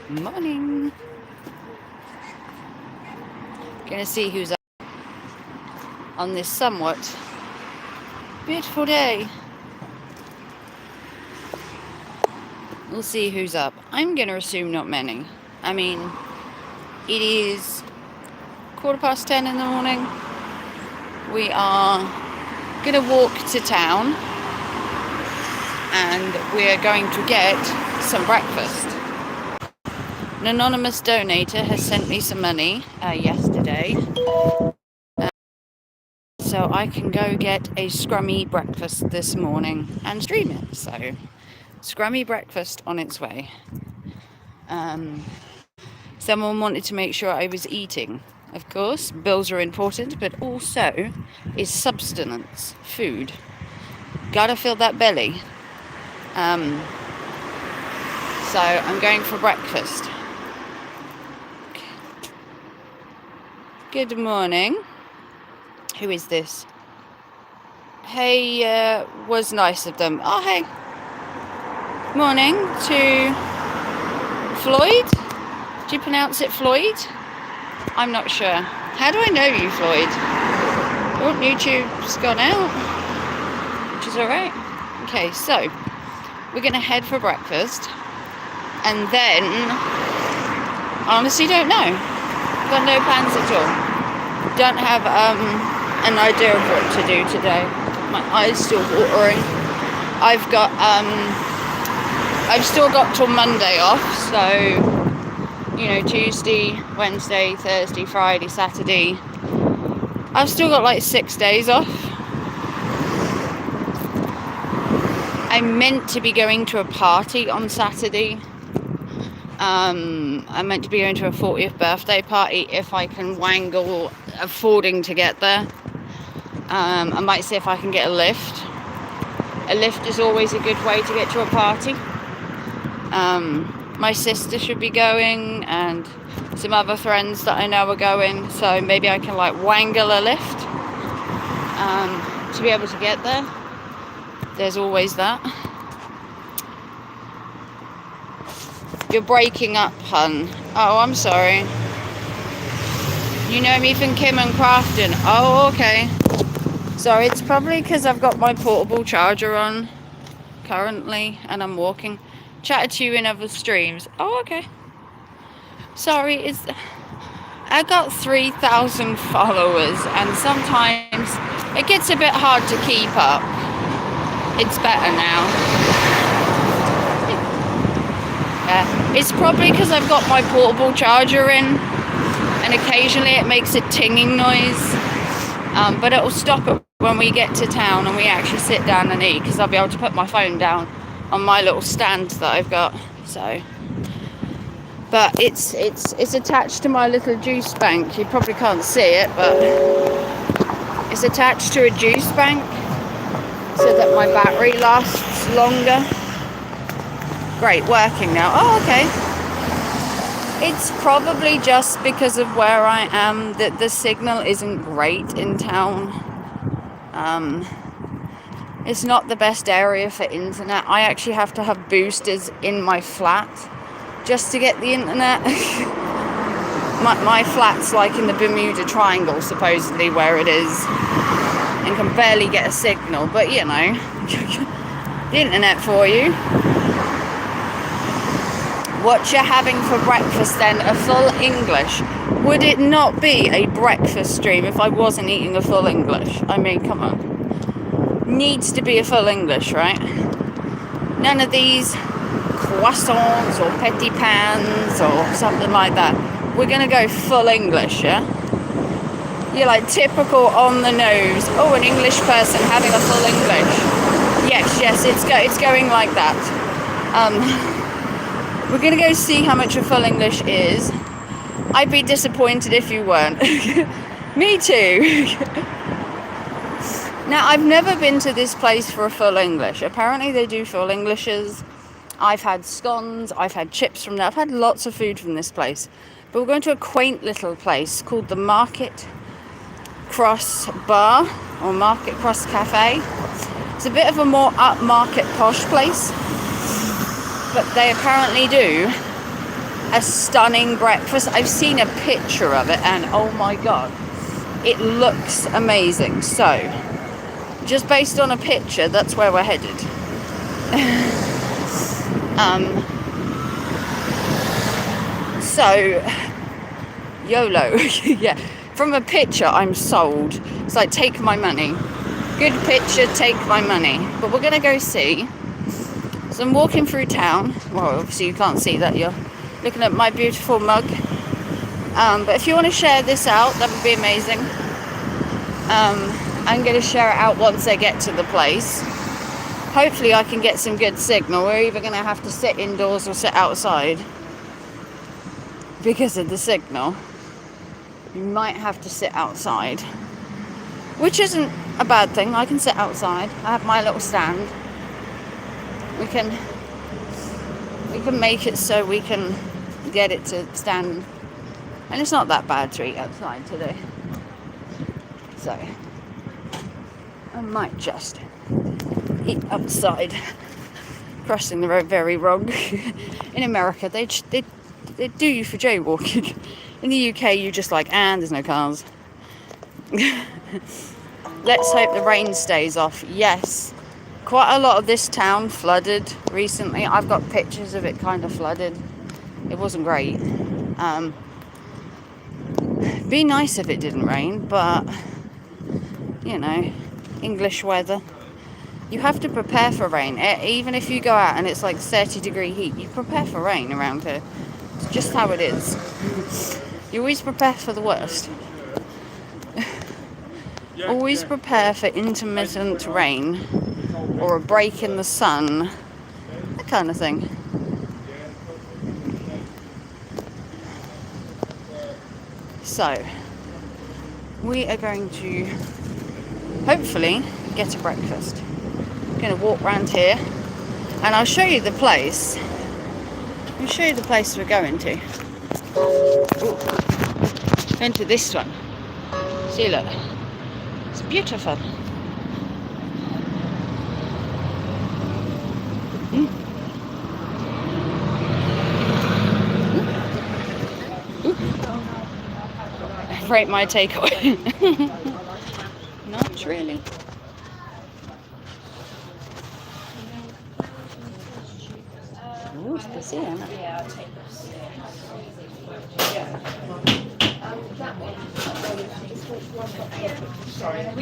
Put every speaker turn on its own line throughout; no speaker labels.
Morning. Gonna see who's up on this somewhat beautiful day. We'll see who's up. I'm gonna assume not many. I mean, it is 10:15 in the morning. We are gonna walk to town and we're going to get some breakfast. An anonymous donator has sent me some money yesterday, so I can go get a scrummy breakfast this morning and stream it. So, scrummy breakfast on its way. Someone wanted to make sure I was eating. Of course, bills are important, but also is substance, food. Gotta fill that belly. So I'm going for breakfast. Good morning. Who is this? Hey, was nice of them. Oh, hey. Morning to Floyd. Do you pronounce it Floyd? I'm not sure. How do I know you, Floyd? Oh, YouTube's gone out, which is alright. Okay, so we're going to head for breakfast. And then, I honestly don't know. Got no plans at all. Don't have an idea of what to do today. My eyes still watering. I've still got till Monday off, so Tuesday, Wednesday, Thursday, Friday, Saturday. I've still got like 6 days off. I'm meant to be going to a party on Saturday. I'm meant to be going to a 40th birthday party if I can wangle affording to get there. I might see if I can get a lift. A lift is always a good way to get to a party. My sister should be going and some other friends that I know are going, so maybe I can wangle a lift to be able to get there. There's always that. You're breaking up, hun. Oh, I'm sorry. You know me from Kim and Crafton. Oh, okay. Sorry, it's probably because I've got my portable charger on currently and I'm walking. Chatted to you in other streams. Oh, okay. Sorry, I got 3,000 followers and sometimes it gets a bit hard to keep up. It's better now. It's probably because I've got my portable charger in and occasionally it makes a tinging noise, but it'll stop it when we get to town and we actually sit down and eat, because I'll be able to put my phone down on my little stand that I've got. So, but it's attached to my little juice bank. You probably can't see it, but it's attached to a juice bank so that my battery lasts longer. Great, working now. Oh, okay. It's probably just because of where I am that the signal isn't great in town. It's not the best area for internet. I actually have to have boosters in my flat just to get the internet. my flat's like in the Bermuda Triangle, supposedly, where it is, and can barely get a signal. But the internet for you. What you're having for breakfast then? A full English. Would it not be a breakfast stream if I wasn't eating a full English? I mean, come on. Needs to be a full English, right? None of these croissants or petit pains or something like that. We're going to go full English, yeah? You're like typical on the nose. Oh, an English person having a full English. Yes, it's going like that. We're going to go see how much a full English is. I'd be disappointed if you weren't. Me too. Now, I've never been to this place for a full English. Apparently they do full Englishes. I've had scones, I've had chips from there. I've had lots of food from this place. But we're going to a quaint little place called the Market Cross Bar or Market Cross Cafe. It's a bit of a more upmarket posh place. But they apparently do a stunning breakfast. I've seen a picture of it and oh my god, it looks amazing. So just based on a picture, that's where we're headed. So YOLO. Yeah, from a picture I'm sold. It's like, take my money. Good picture, take my money. But we're gonna go see. So I'm walking through town. Well, obviously you can't see that, you're looking at my beautiful mug. But if you want to share this out, that would be amazing. I'm going to share it out once I get to the place. Hopefully I can get some good signal. We're either going to have to sit indoors or sit outside because of the signal. You might have to sit outside, which isn't a bad thing. I can sit outside. I have my little stand. We can make it so we can get it to stand, and it's not that bad to eat outside today. So I might just eat outside. Crossing the road very wrong. In America, they do you for jaywalking. In the UK, you just like, and there's no cars. Let's hope the rain stays off. Yes, quite a lot of this town flooded recently. I've got pictures of it kind of flooded. It wasn't great. Be nice if it didn't rain, but you know, English weather. You have to prepare for rain. Even if you go out and it's like 30-degree heat, you prepare for rain around here. It's just how it is. You always prepare for the worst. Always prepare for intermittent rain or a break in the sun, that kind of thing. So we are going to hopefully get a breakfast. I'm going to walk around here and I'll show you the place. I'll show you the place we're going to. Ooh. Going to this one. See, look, it's beautiful. Rate my takeaway. Not really. Ooh, it's busy, isn't it? Yeah, I'll take this.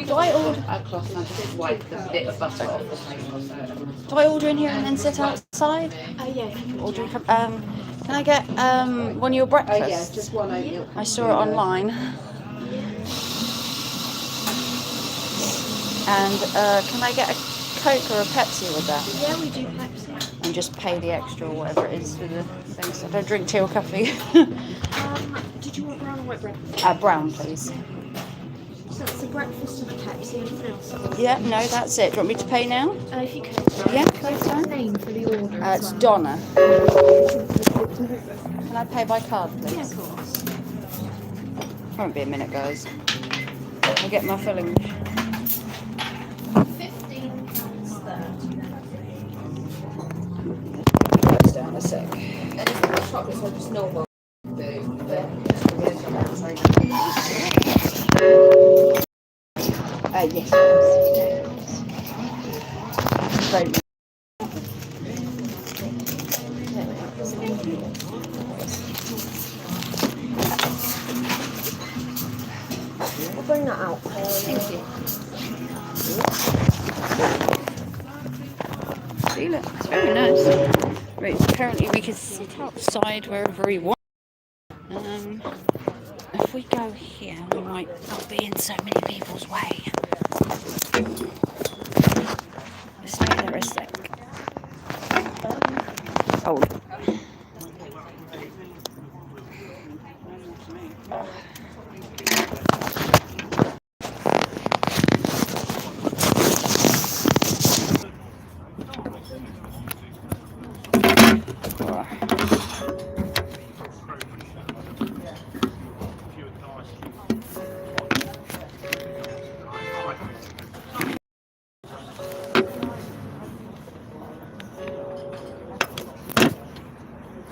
Do I order? Bit of butter off. Do I order in here and then sit outside? Yeah. Or do you can I get one of your breakfasts?
Yeah, just one oatmeal.
I saw it online. And can I get a Coke or a Pepsi with that?
Yeah, we do Pepsi.
And just pay the extra or whatever it is for the things. I don't drink tea or coffee.
Did you want brown or white bread?
Brown, please.
So it's a breakfast and a Pepsi. Anything else?
Yeah, no, that's it. Do you want me to pay now?
If you could.
Yeah,
What's your name for the order?
it's Donna. Can I pay by card, please?
Yeah, of course.
Won't be a minute, guys. I'll get my filling. Goes down a sec.
Anything with chocolate or just normal?
Yes. Very much.
We'll bring that out.
Thank you. See, look, it's very nice. Right, apparently we can sit outside wherever we want. If we go here, we might not be in so many people's way. Stay there a sec. Hold.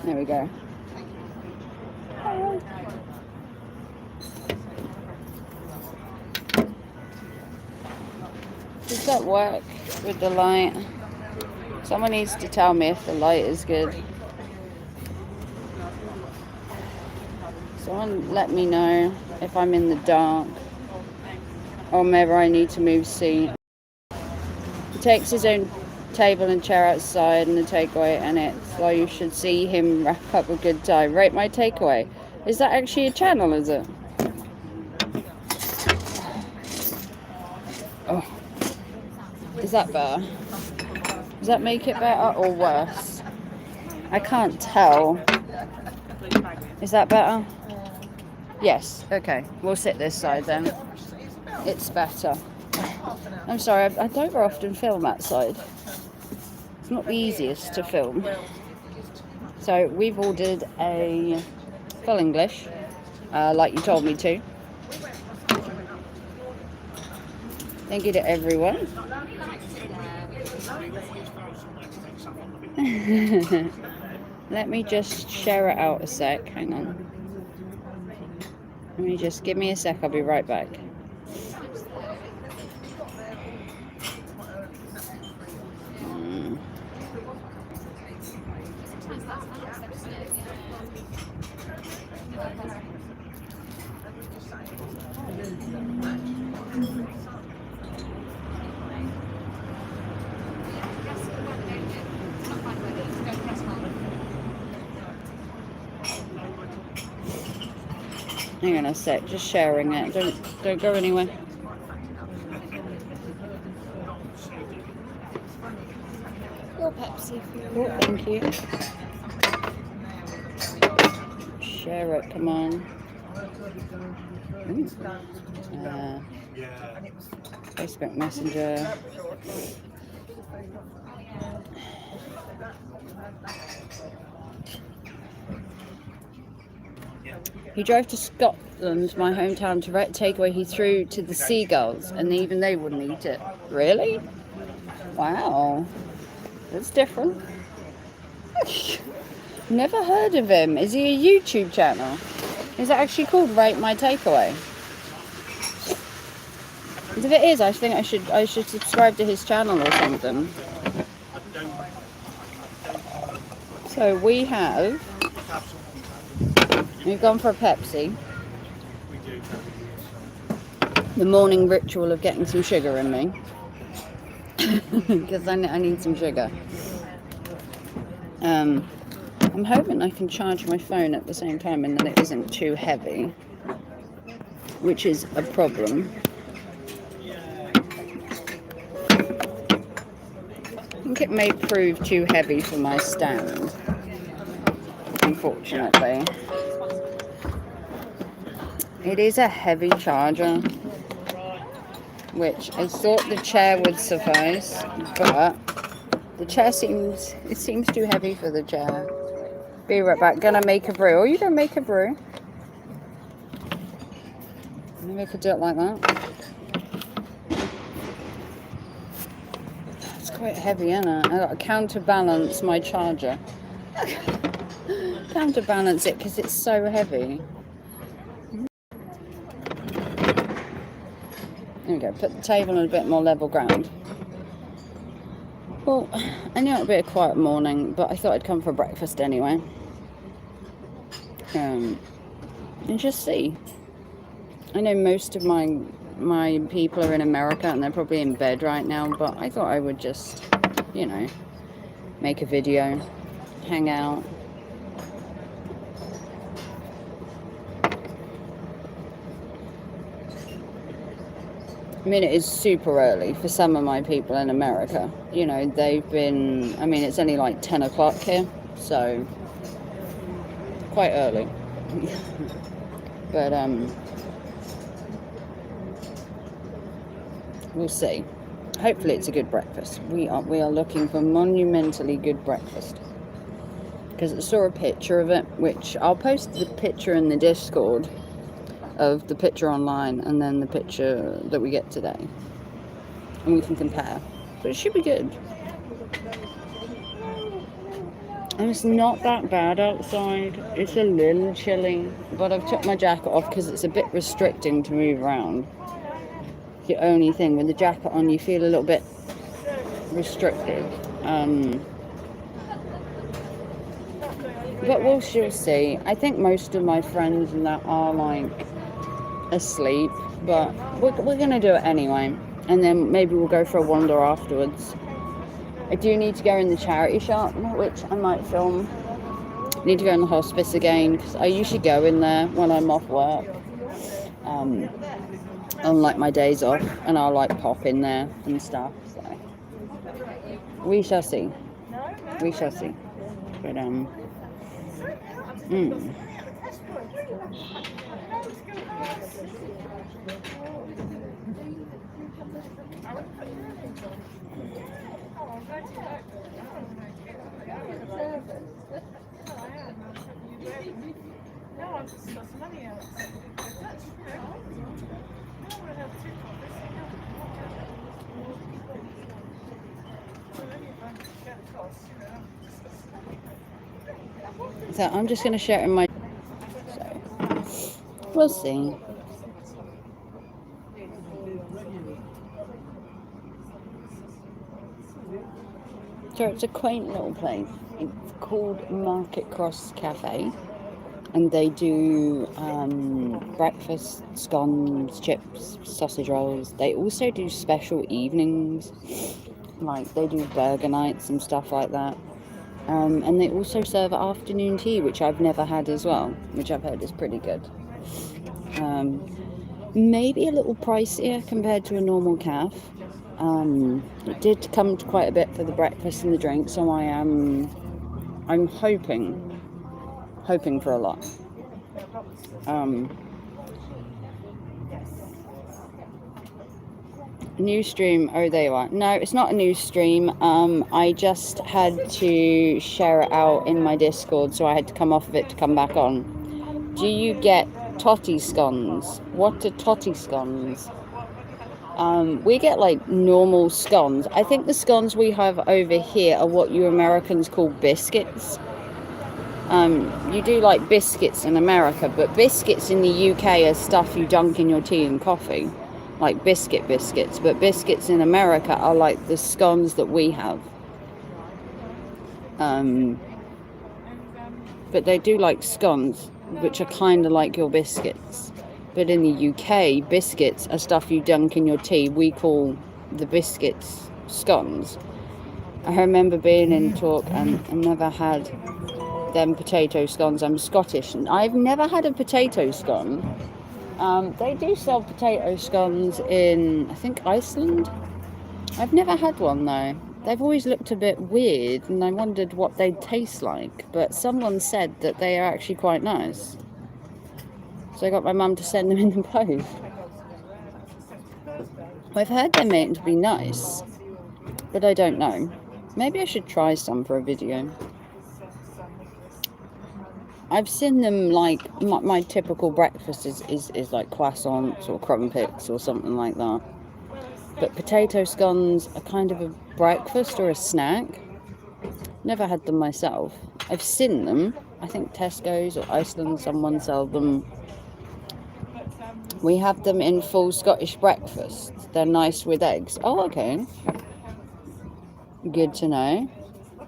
There we go. Does that work with the light? Someone needs to tell me if the light is good. Someone let me know if I'm in the dark or maybe I need to move seat. He takes his own table and chair outside and the takeaway, and it's like you should see him wrap up a good time. Rate my takeaway. Is that actually a channel, is it? Oh. Is that better? Does that make it better or worse? I can't tell. Is that better? Yes. Okay. We'll sit this side then. It's better. I'm sorry, I don't very often film outside. It's not the easiest to film. So we've ordered a full English, like you told me to. Thank you to everyone. Let me just share it out a sec. Hang on. Let me just give me a sec. I'll be right back. Hang on a sec, just sharing it. Don't go anywhere.
Your Pepsi.
Oh, thank you. Share it, come on. Facebook Messenger. He drove to Scotland, my hometown, to takeaway he threw to the seagulls, and even they wouldn't eat it. Really? Wow. That's different. Never heard of him. Is he a YouTube channel? Is it actually called Rate My Takeaway? If it is, I think I should subscribe to his channel or something. So we've gone for a Pepsi. The morning ritual of getting some sugar in me. Because I need some sugar. I'm hoping I can charge my phone at the same time and that it isn't too heavy, which is a problem. I think it may prove too heavy for my stand, unfortunately. It is a heavy charger, which I thought the chair would suffice, but the chair seems too heavy for the chair. Be right back. Gonna make a brew. Oh, you don't make a brew? Maybe I could do it like that. It's quite heavy, isn't it? I got to counterbalance my charger. Counterbalance it because it's so heavy. There we go. Put the table on a bit more level ground. Well, I knew it would be a quiet morning, but I thought I'd come for breakfast anyway. And just see. I know most of my people are in America and they're probably in bed right now, but I thought I would just, you know, make a video, hang out. I mean, it is super early for some of my people in America. You know, they've been, I mean, it's only like 10 o'clock here, so quite early. But, we'll see. Hopefully it's a good breakfast. We are looking for monumentally good breakfast. Because I saw a picture of it, which I'll post the picture in the Discord of the picture online and then the picture that we get today, and we can compare, but it should be good. And it's not that bad outside. It's a little chilly, but I've took my jacket off because it's a bit restricting to move around. It's the only thing. With the jacket on, you feel a little bit restricted. But we'll still see. I think most of my friends and that are like asleep, but we're gonna do it anyway, and then maybe we'll go for a wander afterwards. I do need to go in the charity shop, which I might film. I need to go in the hospice again because I usually go in there when I'm off work, on like my days off, and I'll like pop in there and stuff. So we shall see. We shall see. But so I'm just going to share it in my... So, we'll see. So it's a quaint little place. It's called Market Cross Cafe. And they do breakfast, scones, chips, sausage rolls. They also do special evenings. Like they do burger nights and stuff like that. And they also serve afternoon tea, which I've never had as well, which I've heard is pretty good. Maybe a little pricier compared to a normal cafe. It did come to quite a bit for the breakfast and the drink, so I'm hoping for a lot. New stream. Oh, there you are. No, it's not a new stream. I just had to share it out in my Discord, so I had to come off of it to come back on. Do you get totty scones? What are totty scones? We get like normal scones. I think the scones we have over here are what you Americans call biscuits. You do like biscuits in America, but biscuits in the UK are stuff you dunk in your tea and coffee. Like biscuits, but biscuits in America are like the scones that we have. But they do like scones, which are kind of like your biscuits. But in the UK, biscuits are stuff you dunk in your tea. We call the biscuits scones. I remember being in talk and never had them potato scones. I'm Scottish and I've never had a potato scone. They do sell potato scones in, I think, Iceland. I've never had one though. They've always looked a bit weird and I wondered what they'd taste like. But someone said that they are actually quite nice. So I got my mum to send them in the post. I've heard they're meant to be nice, but I don't know. Maybe I should try some for a video. I've seen them like, my typical breakfast is like croissants or crumpets or something like that. But potato scones are kind of a breakfast or a snack. Never had them myself. I've seen them. I think Tesco's or Iceland, someone sell them. We have them in full Scottish breakfast. They're nice with eggs. Oh, okay. Good to know.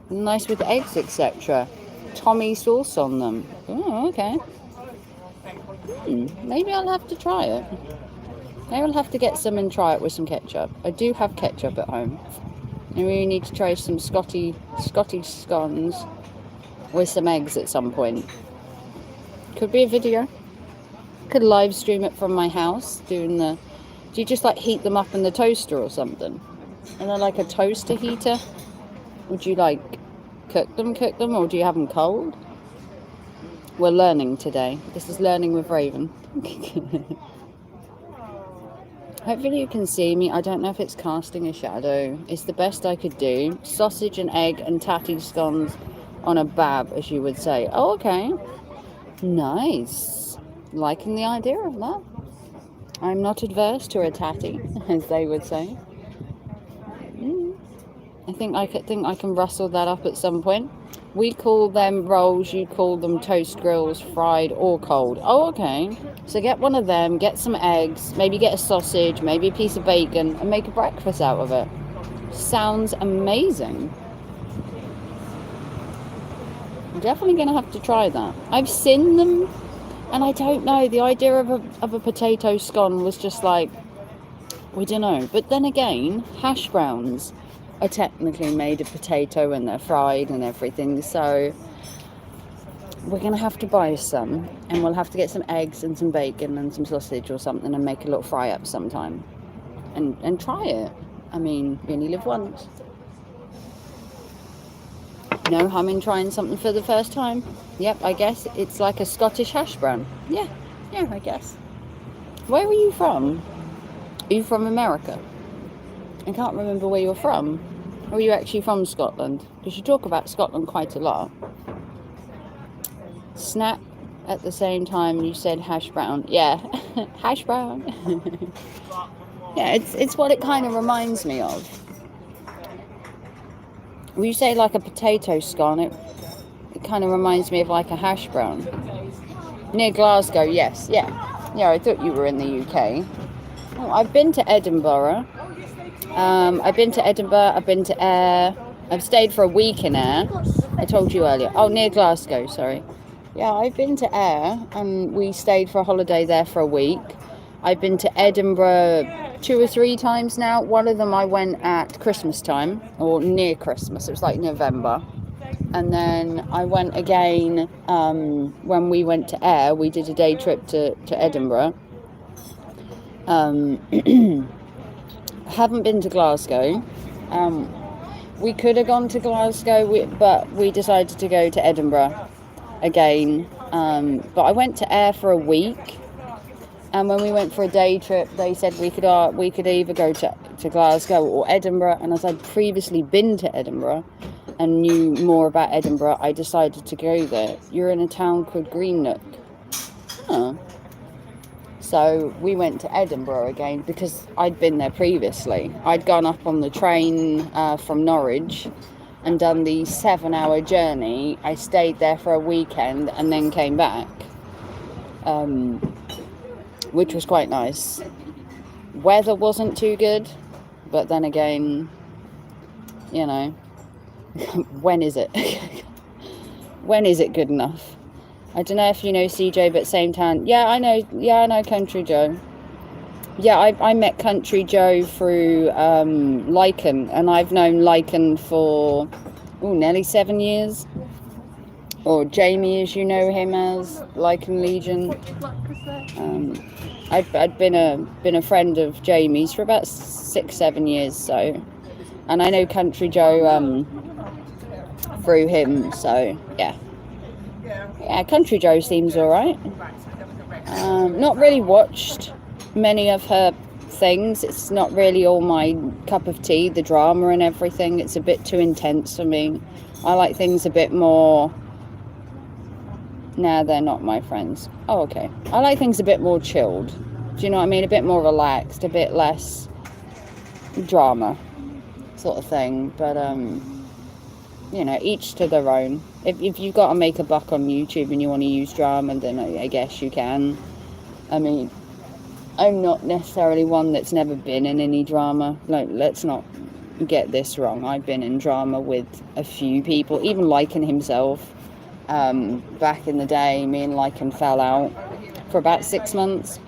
Nice with eggs, etc. Tommy sauce on them. Oh, okay. Maybe I'll have to try it. Maybe I'll have to get some and try it with some ketchup. I do have ketchup at home. And we need to try some Scottish scones with some eggs at some point. Could be a video. Could live stream it from my house doing the... Do you just like heat them up in the toaster or something? And they're like a toaster heater? Would you like cook them, or do you have them cold? We're learning today. This is Learning with Raven. Hopefully you can see me. I don't know if it's casting a shadow. It's the best I could do. Sausage and egg and tatty scones on a bab, as you would say. Oh, okay. Nice. Liking the idea of that. I'm not adverse to a tatty, as they would say. I think I can rustle that up at some point. We call them rolls, you call them toast grills, fried or cold. Oh, okay. So get one of them, get some eggs, maybe get a sausage, maybe a piece of bacon, and make a breakfast out of it. Sounds amazing. I'm definitely going to have to try that. I've seen them, and I don't know. The idea of a potato scone was just like, we don't know. But then again, hash browns are technically made of potato and they're fried and everything. So we're going to have to buy some, and we'll have to get some eggs and some bacon and some sausage or something and make a little fry up sometime and try it. I mean, we only live once. No harm in trying something for the first time. Yep, I guess it's like a Scottish hash brown. Yeah, I guess. Where are you from? Are you from America? I can't remember where you're from. Or are you actually from Scotland? Because you talk about Scotland quite a lot. Snap at the same time you said hash brown. Yeah, hash brown. Yeah, it's what it kind of reminds me of. When you say like a potato scone, it kind of reminds me of like a hash brown. Near Glasgow, yes, yeah. Yeah, I thought you were in the UK. Oh, I've been to Edinburgh. I've been to Edinburgh, I've been to Ayr. I've stayed for a week in Ayr. I told you earlier. Oh, near Glasgow, sorry. Yeah, I've been to Ayr, and we stayed for a holiday there for a week. I've been to Edinburgh 2 or 3 times now. One of them I went at Christmas time, or near Christmas. It was like November. And then I went again when we went to Ayr. We did a day trip to Edinburgh. Haven't been to Glasgow. We could have gone to Glasgow, but we decided to go to Edinburgh again. But I went to Ayr for a week. And when we went for a day trip, they said we could either go to Glasgow or Edinburgh. And as I'd previously been to Edinburgh and knew more about Edinburgh, I decided to go there. You're in a town called Greenock. Huh. So we went to Edinburgh again because I'd been there previously. I'd gone up on the train from Norwich and done the 7-hour journey. I stayed there for a weekend and then came back. Which was quite nice. Weather wasn't too good, but then again, you know, when is it? When is it good enough? I don't know if you know CJ, but same town. Yeah, I know Country Joe. Yeah, I met Country Joe through Lycan, and I've known Lycan for nearly 7 years. Or Jamie, as you know him as, Lycan Legion. I'd been a friend of Jamie's for about 6-7 years, so, and I know Country Joe through him, so yeah, Country Joe seems alright. Not really watched many of her things. It's not really all my cup of tea, the drama and everything. It's a bit too intense for me. I like things a bit more. Nah, they're not my friends. Oh, okay. I like things a bit more chilled. Do you know what I mean? A bit more relaxed, a bit less drama sort of thing. But, you know, each to their own. If you've got to make a buck on YouTube and you want to use drama, then I guess you can. I mean, I'm not necessarily one that's never been in any drama. Like, let's not get this wrong. I've been in drama with a few people, even Lycan himself. Back in the day, me and Lycan fell out for about 6 months.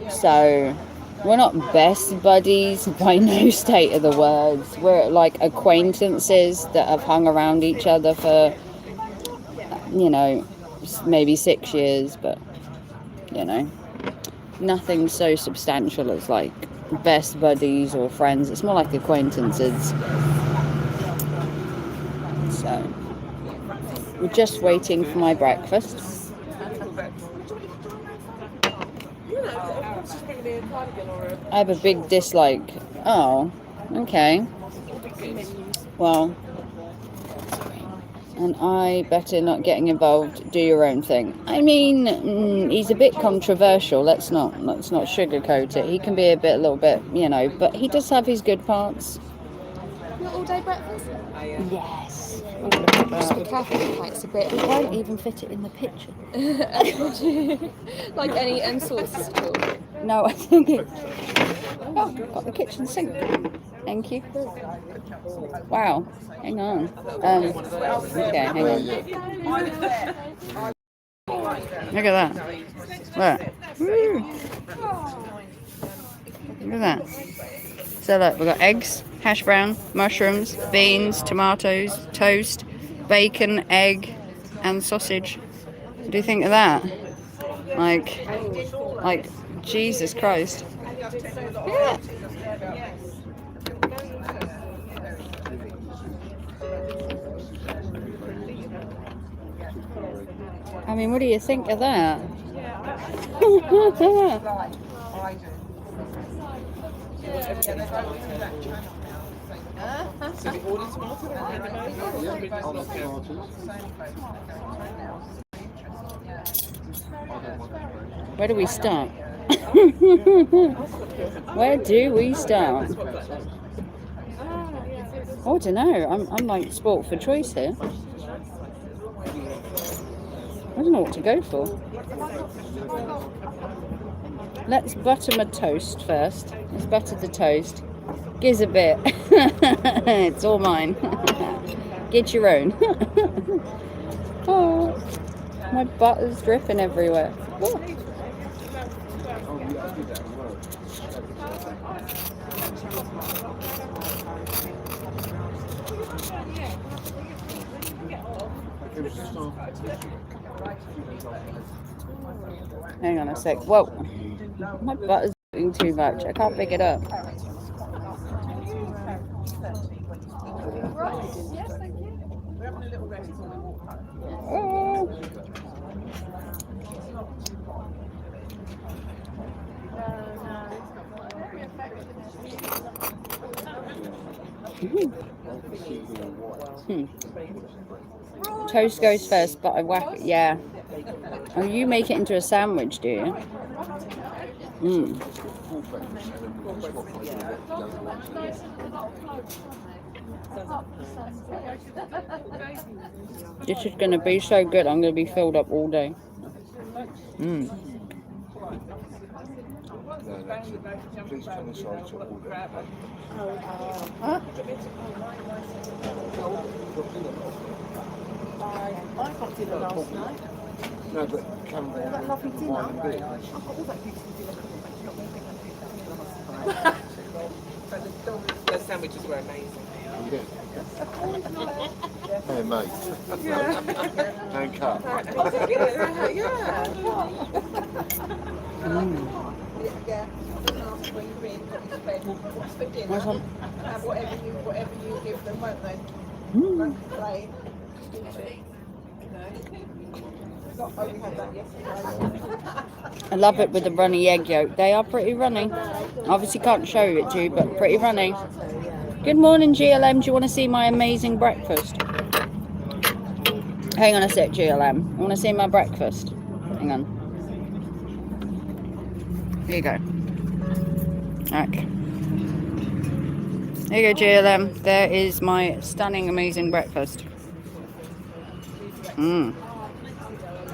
So we're not best buddies by no state of the words. We're like acquaintances that have hung around each other for, you know, maybe 6 years, but, you know, nothing so substantial as like best buddies or friends. It's more like acquaintances. So we're just waiting for my breakfast. I have a big dislike. Oh, okay. Well, And I better not getting involved. Do your own thing. I mean, he's a bit controversial. Let's not sugarcoat it. He can be a little bit, but he does have his good parts.
Your all-day breakfast?
Yes.
Just be careful with the it's a bit.
We won't even fit it in the picture.
Like any sauces at all?
No, I think it. Oh, got the kitchen sink. Thank you. Wow. Hang on. Okay, hang on. Look at that. Look. Woo. Look at that. So look, we've got eggs, hash brown, mushrooms, beans, tomatoes, toast, bacon, egg, and sausage. What do you think of that? Like Jesus Christ. Yeah. I mean, what do you think of that? Where do we start? Where do we start? Oh, I don't know. I'm like sport for choice here. I don't know what to go for. Let's butter my toast first. Let's butter the toast. Gives a bit. It's all mine. Get your own. Oh, my butter's dripping everywhere. Oh. Hang on a sec. Whoa. My butter's doing too much. I can't pick it up. Oh. Toast goes first, but I whack it. Yeah. Oh, you make it into a sandwich, do you? This is going to be so good. I'm going to be filled up all day. Huh?
I got dinner last night. No, but come on. That lovely dinner. I've got all that beautiful dinner. The sandwiches were amazing.
Hey mate. And cut.
Yeah. When you're in, what's for dinner? Whatever you give them, won't they? Won't complain.
I love it with the runny egg yolk. They are pretty runny. Obviously can't show it to you, but pretty runny. Good morning, GLM. Do you want to see my amazing breakfast? Hang on a sec, GLM. I want to see my breakfast. Hang on. Here you go. Okay. There you go, GLM. There is my stunning, amazing breakfast.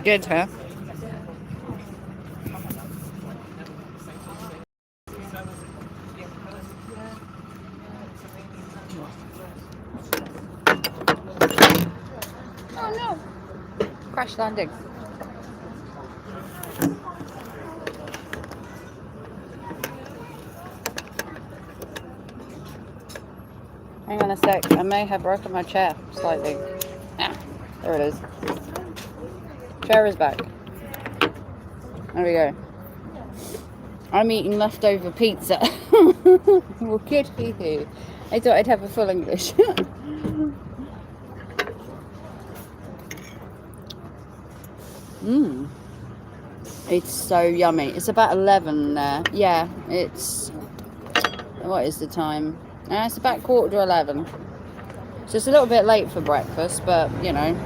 Good, huh? Oh no! Crash landing. Hang on a sec. I may have broken my chair slightly. Ah, there it is. Chair is back. There we go. I'm eating leftover pizza. Well, good for you. I thought I'd have a full English. It's so yummy. It's about 11 there. Yeah, it's... What is the time? It's about 11:15. So it's a little bit late for breakfast, but you know,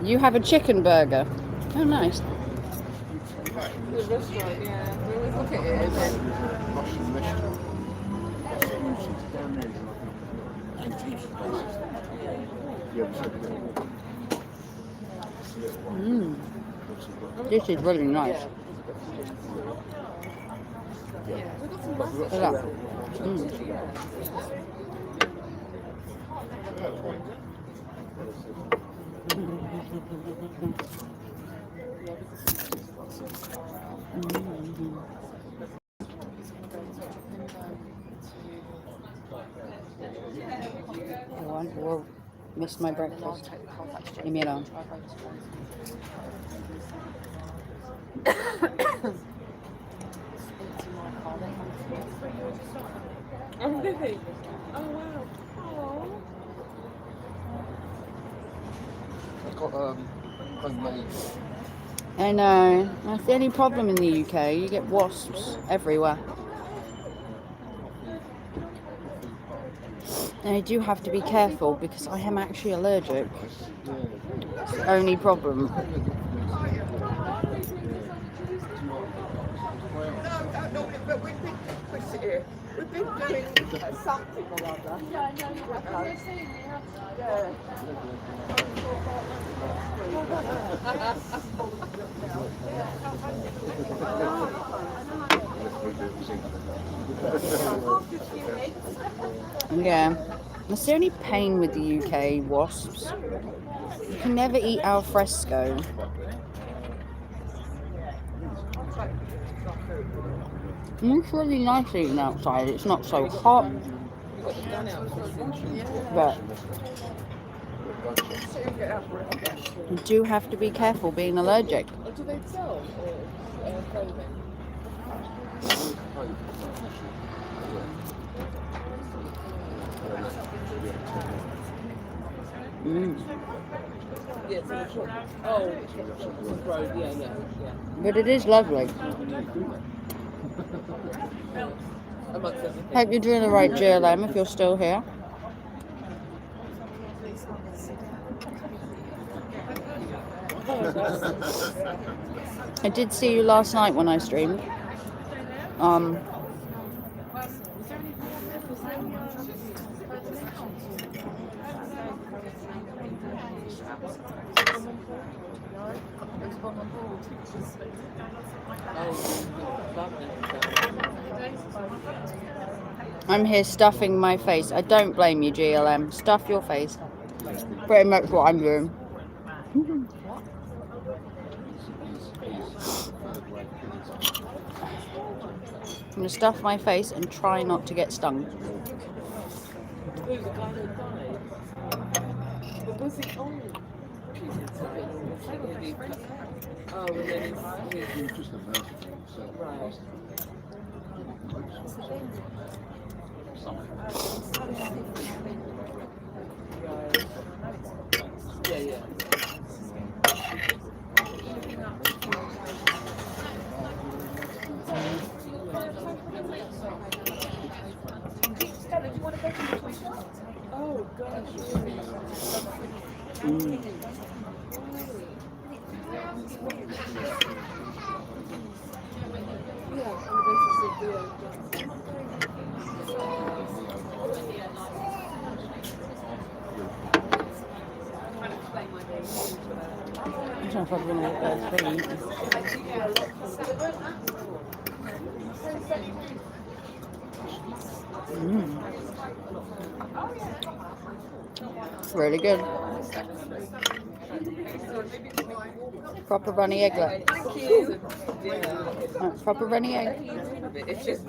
you have a chicken burger. Oh, nice.
The restaurant, yeah. We always look at it and then.
Russian restaurant.
This is really nice. Look at that. I will miss my breakfast. Leave me alone.
Oh, really? Oh, wow. Oh.
I've got homemade.
I know. That's the only problem in the UK. You get wasps everywhere. And I do have to be careful because I am actually allergic. It's the only problem.
No, but we've been doing something or other. Yeah.
Yeah. That's the only pain with the UK wasps. You can never eat al fresco. It's really nice eating outside. It's not so hot. But you do have to be careful being allergic.
Do they sell clothing? Yeah, yeah.
But it is lovely. Hope you're doing the right, GLM, if you're still here. I did see you last night when I streamed. I'm here stuffing my face. I don't blame you, GLM. Stuff your face. Pretty much what I'm doing. I'm going to stuff my face and try not to get stung.
Oh gosh.
I don't know if I'm going to get that thing. Really good. Proper runny egglet. Proper runny egg.
It's just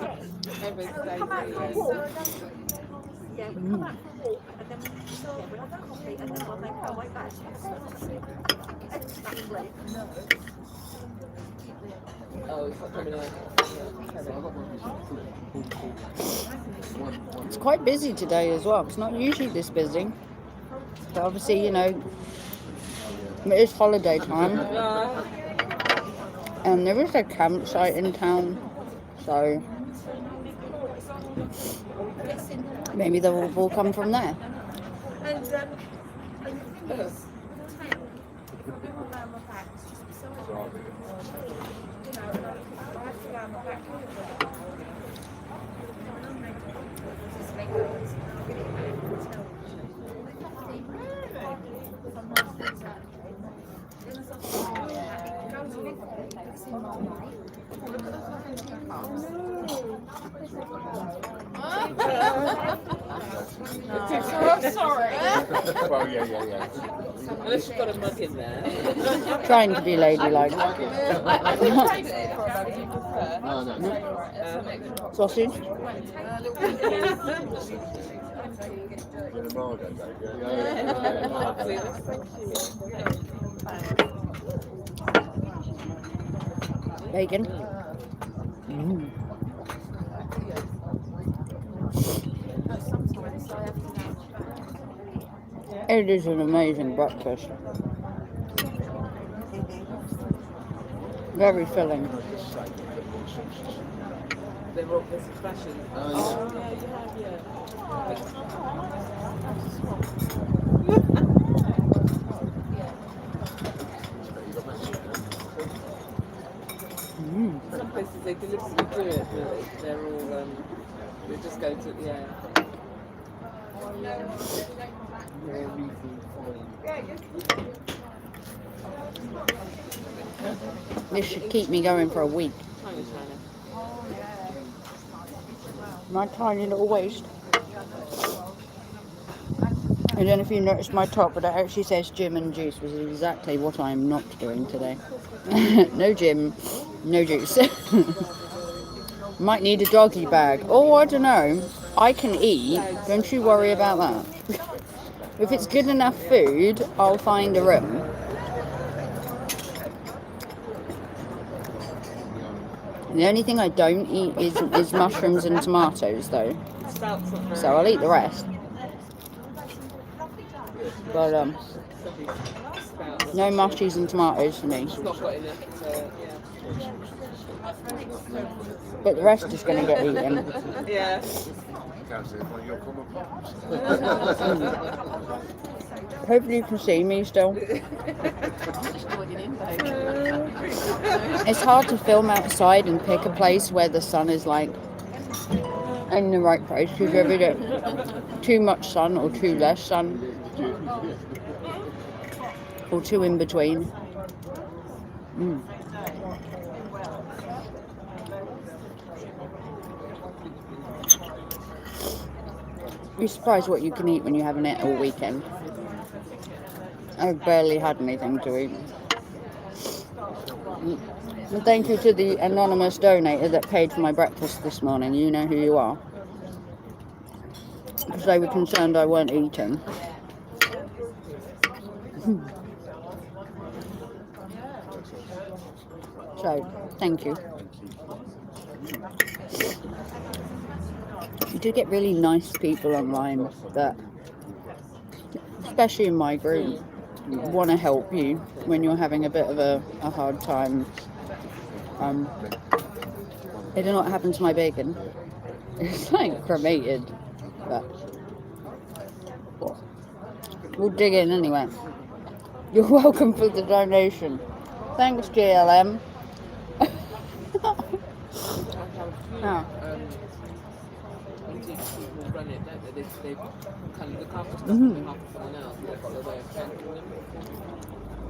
It's quite busy today as well. It's not usually this busy. But obviously, you know, it is holiday time. And there is a campsite in town. So maybe they will all come from there.
And the thing is, tail, whenever I lay on my back, it's just beside me. You know, and I have to lay on my back. I'm sorry.
Well, yeah.
Unless you've got a mug in there.
Trying to be ladylike.
No.
Sausage. Bacon. Mm. It is an amazing breakfast. Very filling.
They're all this fashion. Oh, yeah, you have, Some places they deliberately do it, but they're all, they just go to,
This should keep me going for a week.
Tiny.
My tiny little waist. I don't know if you noticed my top, but it actually says gym and juice, which is exactly what I'm not doing today. No gym, no juice. Might need a doggy bag. Oh, I don't know. I can eat. Don't you worry about that. If it's good enough food, I'll find a room. The only thing I don't eat is mushrooms and tomatoes, though. So I'll eat the rest. But no mushies and tomatoes for me. But the rest is going to get eaten.
Yeah.
Hopefully you can see me still. It's hard to film outside and pick a place where the sun is like in the right place, because you ever get too much sun or too less sun or too in between. You're surprised what you can eat when you haven't eaten all weekend. I've barely had anything to eat. And thank you to the anonymous donator that paid for my breakfast this morning. You know who you are. Because they were concerned I weren't eating. So, thank you. You do get really nice people online that, especially in my group, want to help you when you're having a bit of a hard time. It did not happen to my bacon. It's like cremated, but we'll dig in anyway. You're welcome for the donation. Thanks, JLM. Oh.
Run it, don't they? They kind of look after stuff on behalf of someone else. They've got their way of thanking them.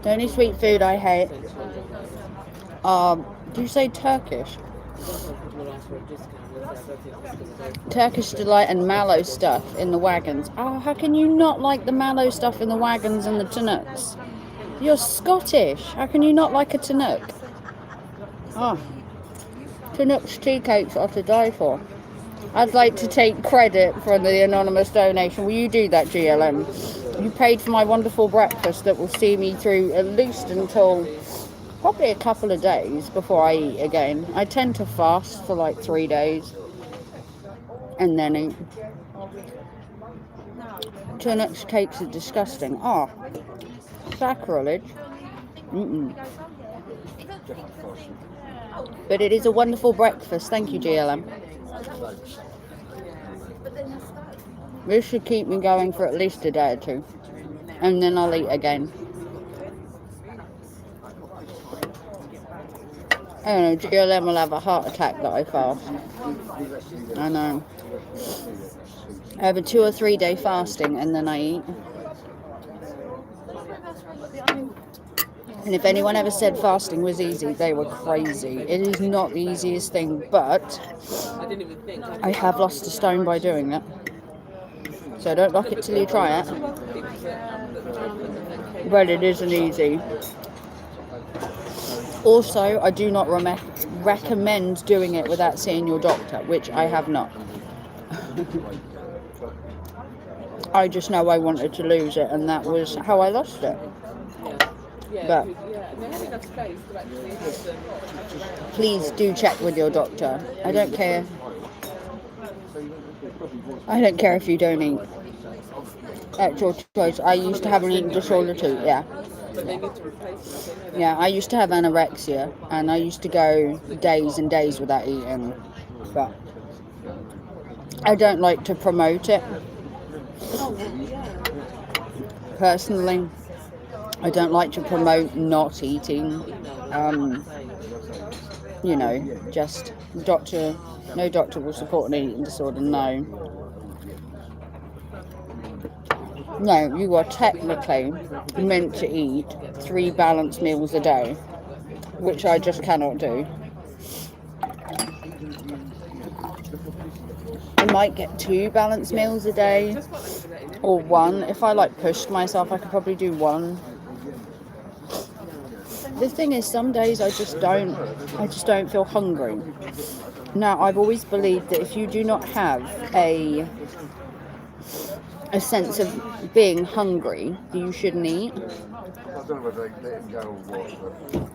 The only sweet food I hate. Do you say Turkish? Turkish delight and mallow stuff in the wagons. Oh, how can you not like the mallow stuff in the wagons and the Tanooks? You're Scottish. How can you not like a Tanook? Oh, Tanooks tea cakes are to die for. I'd like to take credit for the anonymous donation. Will you do that, GLM? You paid for my wonderful breakfast that will see me through at least until probably a couple of days before I eat again. I tend to fast for like 3 days and then eat. Turnip cakes are disgusting. Oh, sacrilege. But it is a wonderful breakfast. Thank you, GLM. This should keep me going for at least a day or two. And then I'll eat again. I don't know, GLM will have a heart attack that I fast. I know. I have a 2 or 3 day fasting and then I eat. And if anyone ever said fasting was easy, they were crazy. It is not the easiest thing, but I have lost a stone by doing it. So don't knock it till you try it. But it isn't easy. Also, I do not recommend doing it without seeing your doctor, which I have not. I just know I wanted to lose it, and that was how I lost it. But please do check with your doctor. I don't care. I don't care if you don't eat. That's your choice. I used to have an eating disorder too, yeah. Yeah, I used to have anorexia, and I used to go days and days without eating. But I don't like to promote it. Personally, I don't like to promote not eating. You know, just no doctor will support an eating disorder, no. No, you are technically meant to eat 3 balanced meals a day, which I just cannot do. I might get 2 balanced meals a day, or 1. If I pushed myself, I could probably do 1. The thing is, some days I just don't feel hungry. Now, I've always believed that if you do not have a sense of being hungry, you shouldn't eat.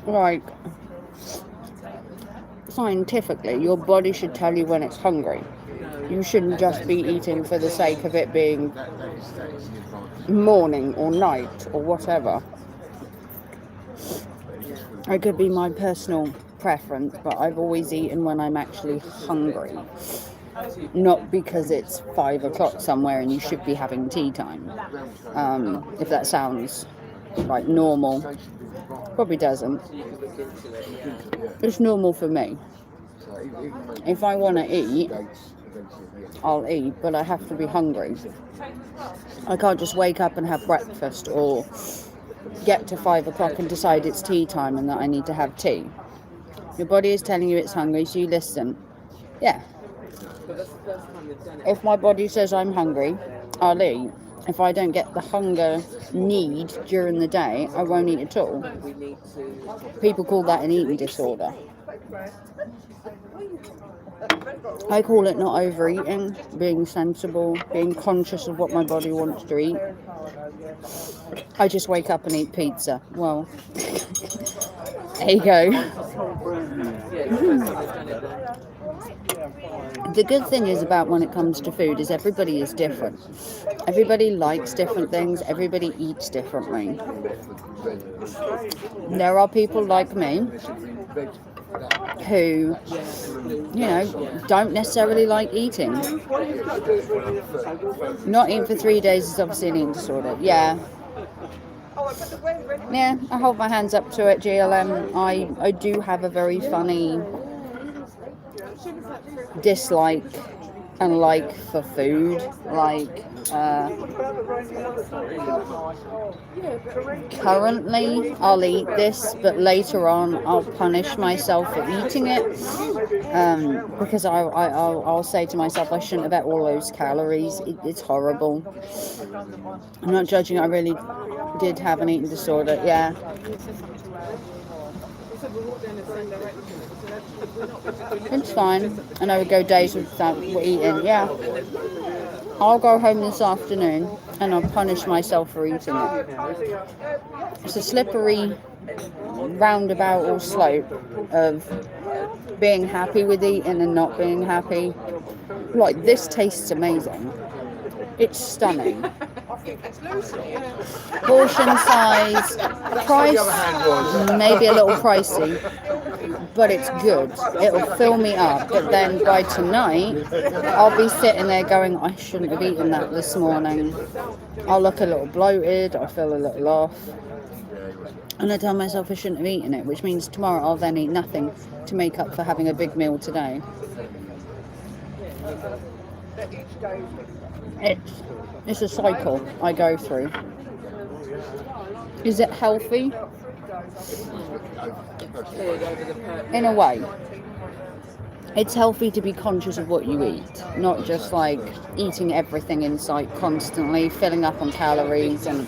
Like, scientifically, your body should tell you when it's hungry. You shouldn't just be eating for the sake of it being morning or night or whatever. It could be my personal preference, but I've always eaten when I'm actually hungry. Not because it's 5 o'clock somewhere and you should be having tea time. If that sounds like normal. Probably doesn't. It's normal for me. If I want to eat, I'll eat, but I have to be hungry. I can't just wake up and have breakfast or get to 5 o'clock and decide it's tea time and that I need to have tea. Your body is telling you it's hungry, so you listen. Yeah. If my body says I'm hungry, I'll eat. If I don't get the hunger need during the day, I won't eat at all. People call that an eating disorder. I call it not overeating, being sensible, being conscious of what my body wants to eat. I just wake up and eat pizza. Well, there you go. The good thing is about when it comes to food is everybody is different. Everybody likes different things. Everybody eats differently. There are people like me who, don't necessarily like eating. Not eating for 3 days is obviously an eating disorder. Yeah, I hold my hands up to it, GLM. I do have a very funny dislike and like for food. Currently I'll eat this, but later on I'll punish myself for eating it, because I'll say to myself I shouldn't have ate all those calories. It's horrible. I'm not judging. I really did have an eating disorder. Yeah. It's fine. And I would go days without eating. Yeah. I'll go home this afternoon and I'll punish myself for eating it. It's a slippery roundabout or slope of being happy with eating and not being happy. Like, this tastes amazing. It's stunning. Portion size, price, maybe a little pricey, but it's good. It'll fill me up. But then by tonight, I'll be sitting there going, I shouldn't have eaten that this morning. I'll look a little bloated. I'll feel a little off. And I tell myself I shouldn't have eaten it, which means tomorrow I'll then eat nothing to make up for having a big meal today. It's a cycle I go through. Is it healthy? In a way. It's healthy to be conscious of what you eat, not just like eating everything in sight constantly, filling up on calories and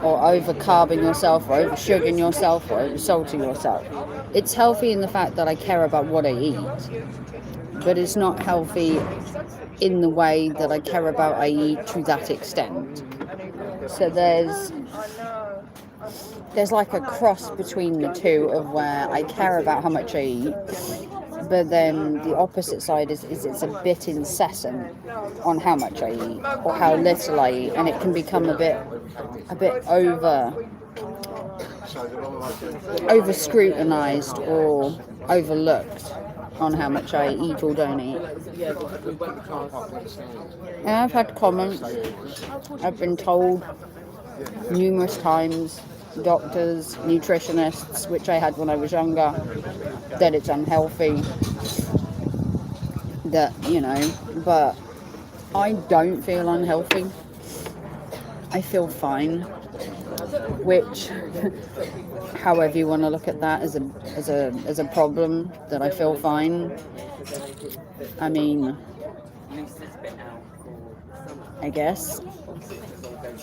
or over carbing yourself or over sugaring yourself or over salting yourself. It's healthy in the fact that I care about what I eat, but it's not healthy in the way that I care about I eat to that extent. So there's like a cross between the two of where I care about how much I eat, but then the opposite side is it's a bit incessant on how much I eat or how little I eat, and it can become a bit over scrutinized or overlooked on how much I eat or don't eat. And I've had comments, I've been told numerous times, doctors, nutritionists, which I had when I was younger, that it's unhealthy, that, you know, but I don't feel unhealthy. I feel fine, which, however you want to look at that, as a problem that I feel fine. I mean, I guess.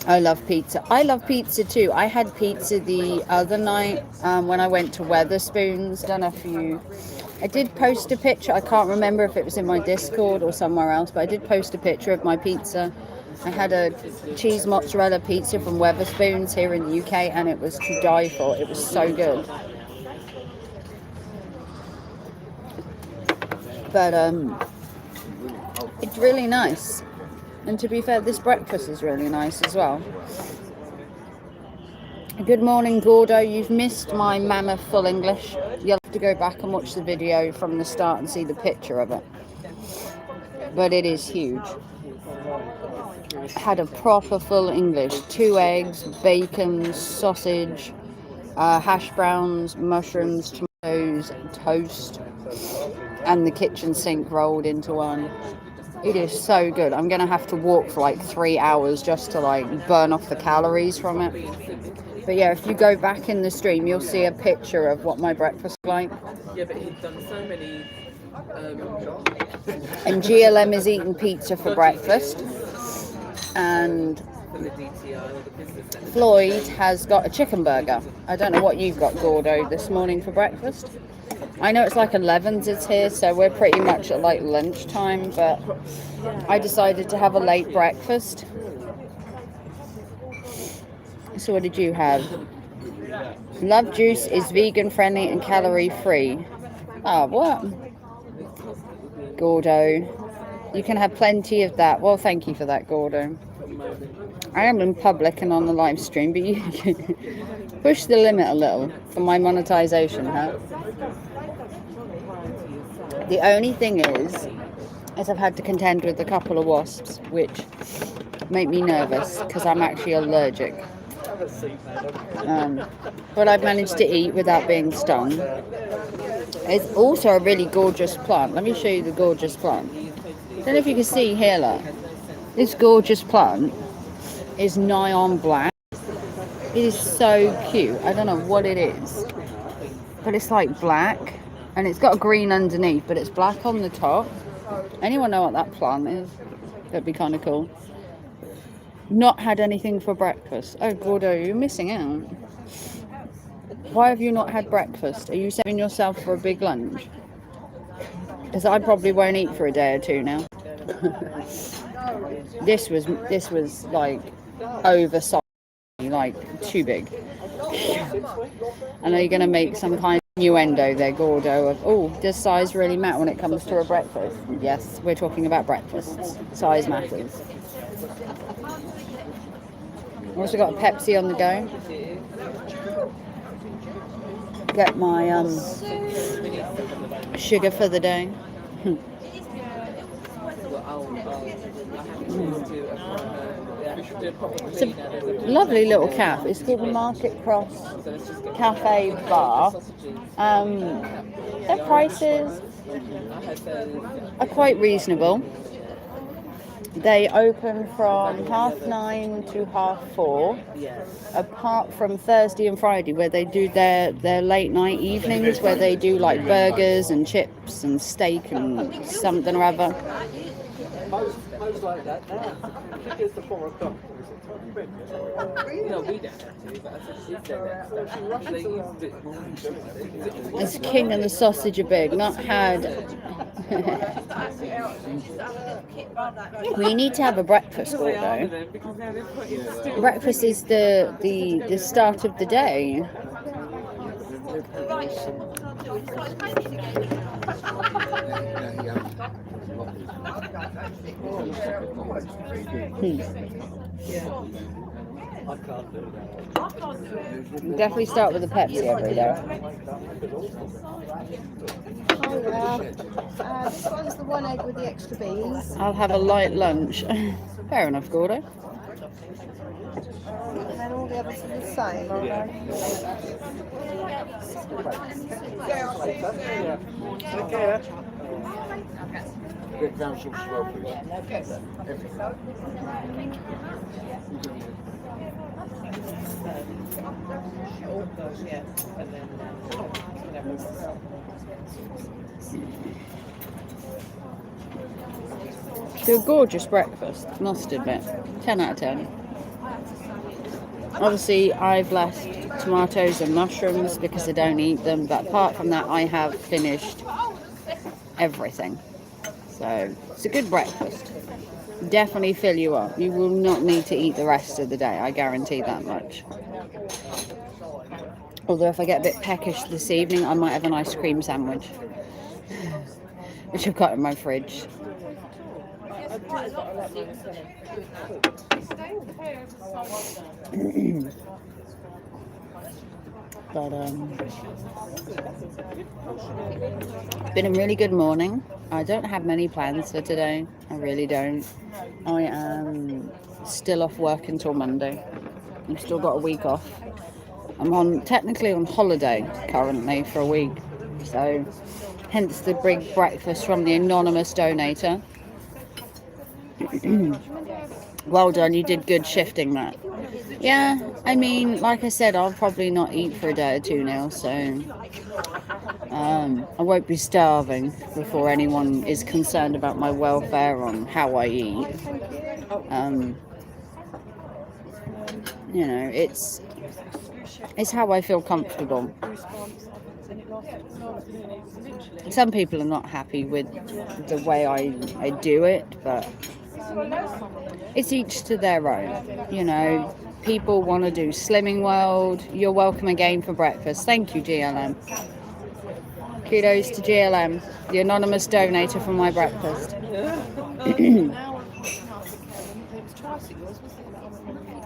I love pizza. I love pizza too. I had pizza the other night when I went to Weatherspoons. I don't know if I did post a picture. I can't remember if it was in my Discord or somewhere else, but I did post a picture of my pizza. I had a cheese mozzarella pizza from Weatherspoons here in the UK, and it was to die for. It was so good. But it's really nice. And to be fair, this breakfast is really nice as well. Good morning, Gordo. You've missed my mammoth full English. You'll have to go back and watch the video from the start and see the picture of it. But it is huge. Had a proper full English. 2 eggs, bacon, sausage, hash browns, mushrooms, tomatoes, toast, and the kitchen sink rolled into one. It is so good. I'm going to have to walk for like 3 hours just to like burn off the calories from it. But yeah, if you go back in the stream, you'll see a picture of what my breakfast is like.
Yeah, but he's done so many...
And GLM is eating pizza for breakfast. And Floyd has got a chicken burger. I don't know what you've got, Gordo, this morning for breakfast. I know it's like 11's it's here, so we're pretty much at like lunchtime, but I decided to have a late breakfast. So what did you have? Love Juice is vegan friendly and calorie free. Ah, what? Gordo, you can have plenty of that. Well, thank you for that, Gordo. I am in public and on the live stream, but you can push the limit a little for my monetization, huh? The only thing is I've had to contend with a couple of wasps, which make me nervous because I'm actually allergic. But I've managed to eat without being stung. It's also a really gorgeous plant. Let me show you the gorgeous plant. I don't know if you can see here, look. This gorgeous plant is nigh on black. It is so cute. I don't know what it is, but it's like black. And it's got a green underneath, but it's black on the top. Anyone know what that plant is? That'd be kind of cool. Not had anything for breakfast. Oh, Gordo, you're missing out. Why have you not had breakfast? Are you saving yourself for a big lunch? Because I probably won't eat for a day or two now. This was like oversized, like too big. I know you're going to make some kind of innuendo there, Gordo, of, oh, does size really matter when it comes to a breakfast? Yes, we're talking about breakfasts. Size matters. Also got a Pepsi on the go. get my sugar for the day. It's a lovely little cafe. It's called the Market Cross Cafe Bar. Their prices are quite reasonable. They open from 9:30 to 4:30, apart from Thursday and Friday, where they do their late night evenings, where they do like burgers and chips and steak and something or other.
Most like that now. I think it's the 4 o'clock. No, we don't actually, but I think she's there.
It's king and the sausage are big. Not had. We need to have a breakfast though. Breakfast is the start of the day. Definitely start with a Pepsi every day.
Oh yeah. This one's the one egg with the extra beans.
I'll have a light lunch. Fair enough, Gordo.
And then all the others are the same, aren't
Get down some slow, please.
It's a gorgeous breakfast, must admit. 10 out of 10. Obviously, I've left tomatoes and mushrooms because I don't eat them, but apart from that, I have finished everything. So, it's a good breakfast. Definitely fill you up. You will not need to eat the rest of the day, I guarantee that much. Although if I get a bit peckish this evening, I might have an ice cream sandwich, which I've got in my fridge. But it's been a really good morning. I don't have many plans for today. I really don't. I am still off work until Monday. I've still got a week off. I'm technically on holiday currently for a week. So hence the big breakfast from the anonymous donator. Well done, you did good shifting that. Yeah, I mean, like I said, I'll probably not eat for a day or two now, so I won't be starving before anyone is concerned about my welfare on how I eat. You know, it's how I feel comfortable. Some people are not happy with the way I do it, but it's each to their own. You know, people want to do Slimming World. You're welcome again for breakfast. Thank you, GLM. Kudos to GLM, the anonymous donator for my breakfast.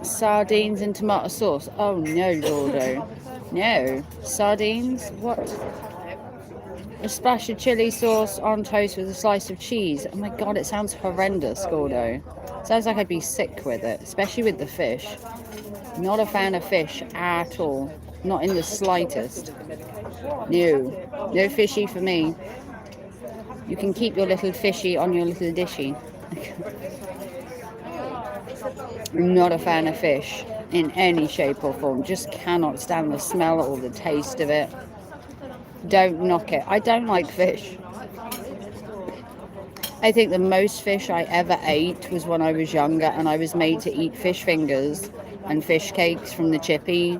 Sardines and tomato sauce. Oh no, Gordo. No. Sardines? What? A splash of chili sauce on toast with a slice of cheese. Oh my god, it sounds horrendous, Gordo. Sounds like I'd be sick with it, especially with the fish. Not a fan of fish at all. Not in the slightest. No. No fishy for me. You can keep your little fishy on your little dishy. I'm not a fan of fish in any shape or form. Just cannot stand the smell or the taste of it. Don't knock it. I don't like fish. I think the most fish I ever ate was when I was younger, and I was made to eat fish fingers and fish cakes from the chippy.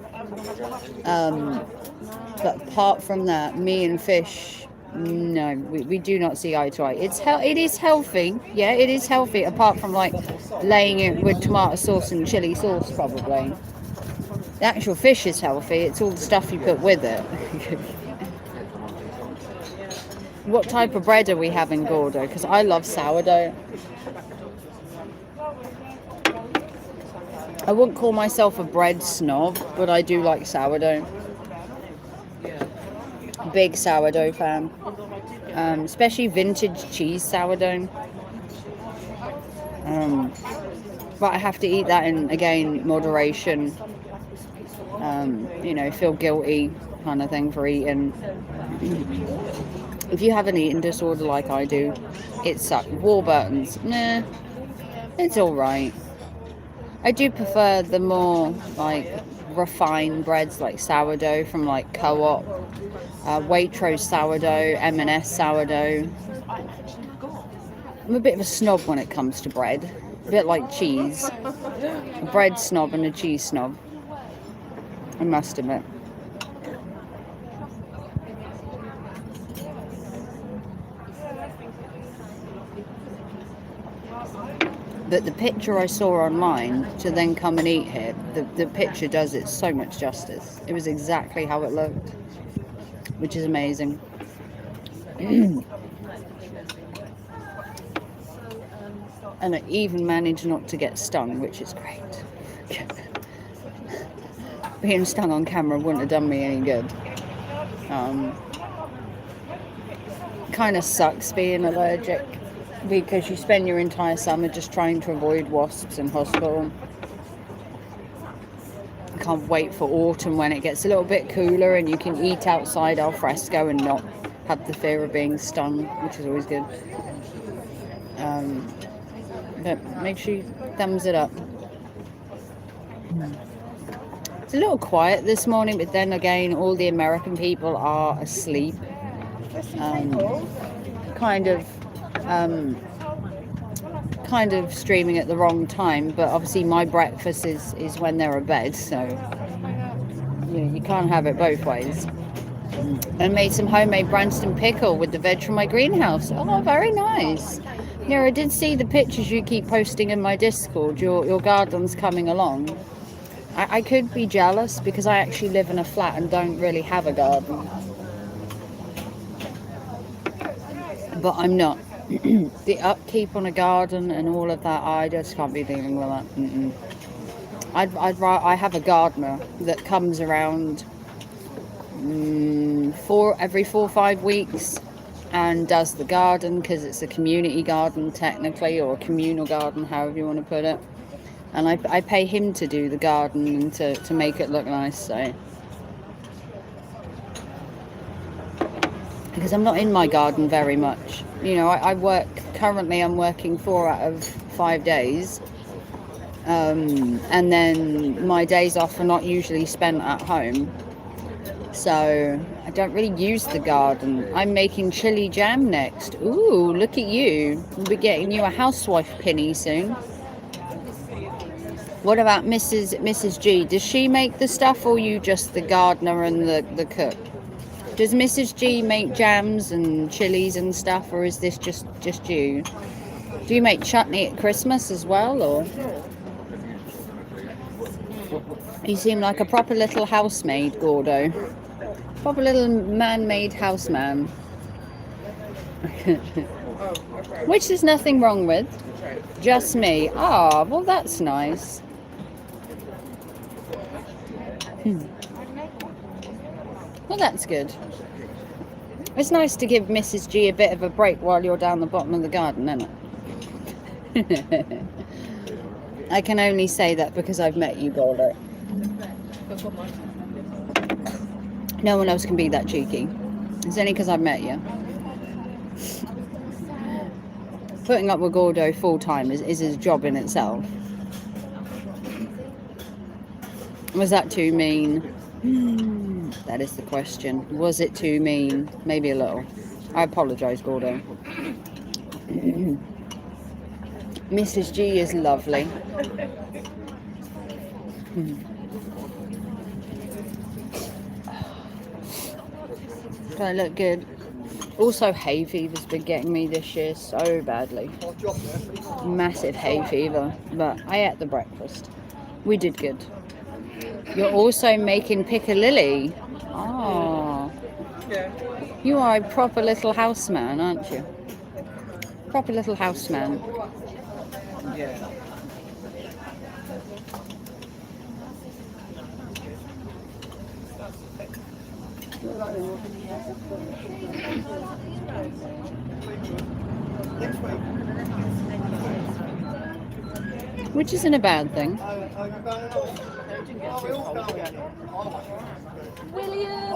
But apart from that, me and fish, no, we do not see eye to eye. It is healthy. Yeah, it is healthy, apart from like laying it with tomato sauce and chili sauce, probably. The actual fish is healthy. It's all the stuff you put with it. What type of bread are we having, Gordo? Because I love sourdough. I wouldn't call myself a bread snob, but I do like sourdough. Big sourdough fan. Especially vintage cheese sourdough. But I have to eat that in, again, moderation. You know, feel guilty kind of thing for eating. If you have an eating disorder like I do, it sucks. Warburton's, nah, it's alright. I do prefer the more like refined breads like sourdough from like Co-op, Waitrose sourdough, M&S sourdough. I'm a bit of a snob when it comes to bread, a bit like cheese. A bread snob and a cheese snob, I must admit. But the picture I saw online to then come and eat here, the picture does it so much justice. It was exactly how it looked, which is amazing. And I even managed not to get stung, which is great. Being stung on camera wouldn't have done me any good. Kind of sucks being allergic, because you spend your entire summer just trying to avoid wasps in hospital. I can't wait for autumn when it gets a little bit cooler and you can eat outside al fresco and not have the fear of being stung, which is always good. But make sure you thumbs it up. It's a little quiet this morning, but then again, all the American people are asleep. Kind of streaming at the wrong time, but obviously my breakfast is when they're abed, so you can't have it both ways. And made some homemade Branston pickle with the veg from my greenhouse. Oh, very nice. Yeah, I did see the pictures you keep posting in my Discord. Your garden's coming along. I could be jealous because I actually live in a flat and don't really have a garden. But I'm not. The upkeep on a garden and all of that, I just can't be dealing with that. I have a gardener that comes around every 4 or 5 weeks and does the garden, because it's a community garden technically, or a communal garden, however you want to put it. And I pay him to do the garden and to make it look nice, so. Because I'm not in my garden very much. You know, I work, currently I'm working 4 out of 5 days. And then my days off are not usually spent at home. So I don't really use the garden. I'm making chili jam next. Ooh, look at you. We'll be getting you a housewife pinny soon. What about Mrs. G? Does she make the stuff, or you just the gardener and the cook? Does Mrs. G make jams and chilies and stuff, or is this just you? Do you make chutney at Christmas as well, or? You seem like a proper little housemaid, Gordo. Proper little man-made houseman. Which there's nothing wrong with. Just me. Ah, well that's nice. Well, that's good. It's nice to give Mrs. G a bit of a break while you're down the bottom of the garden, isn't it? I can only say that because I've met you, Golder. No one else can be that cheeky. It's only because I've met you. Putting up with Gordo full time is his job in itself. Was that too mean? That is the question. Was it too mean? Maybe a little. I apologise, Gordo. Mrs. G is lovely. Do I look good? Also, hay fever's been getting me this year so badly. Massive hay fever. But I ate the breakfast. We did good. You're also making piccalilli. Oh. You are a proper little houseman, aren't you? Proper little houseman.
Yeah.
Which isn't a bad thing.
William.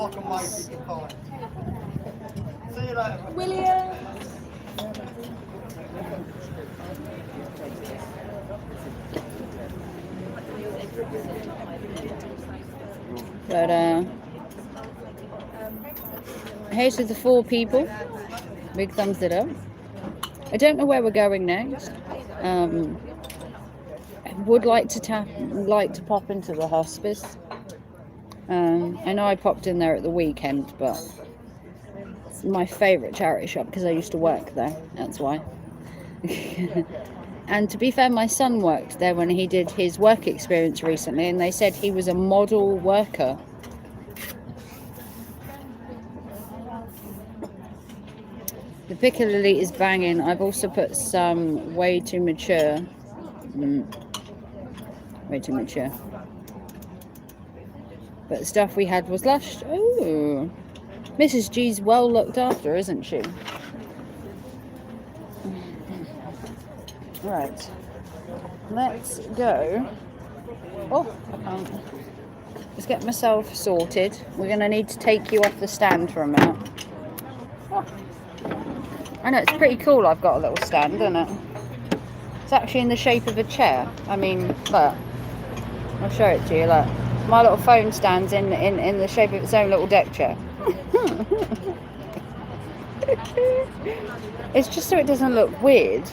But here's to the 4 people. Big thumbs it up. I don't know where we're going next. I would like to pop into the hospice. I know I popped in there at the weekend, but it's my favourite charity shop because I used to work there. That's why. And to be fair, my son worked there when he did his work experience recently, and they said he was a model worker. The Piccalilli is banging. I've also put some way too mature. Way too mature. But the stuff we had was lush. Ooh. Mrs. G's well looked after, isn't she? Right. Let's go. Oh, I can't. Let's get myself sorted. We're going to need to take you off the stand for a minute. Oh. I know, it's pretty cool I've got a little stand, isn't it? It's actually in the shape of a chair. I mean, look. I'll show it to you, look. My little phone stands in the shape of its own little deck chair. It's just so it doesn't look weird.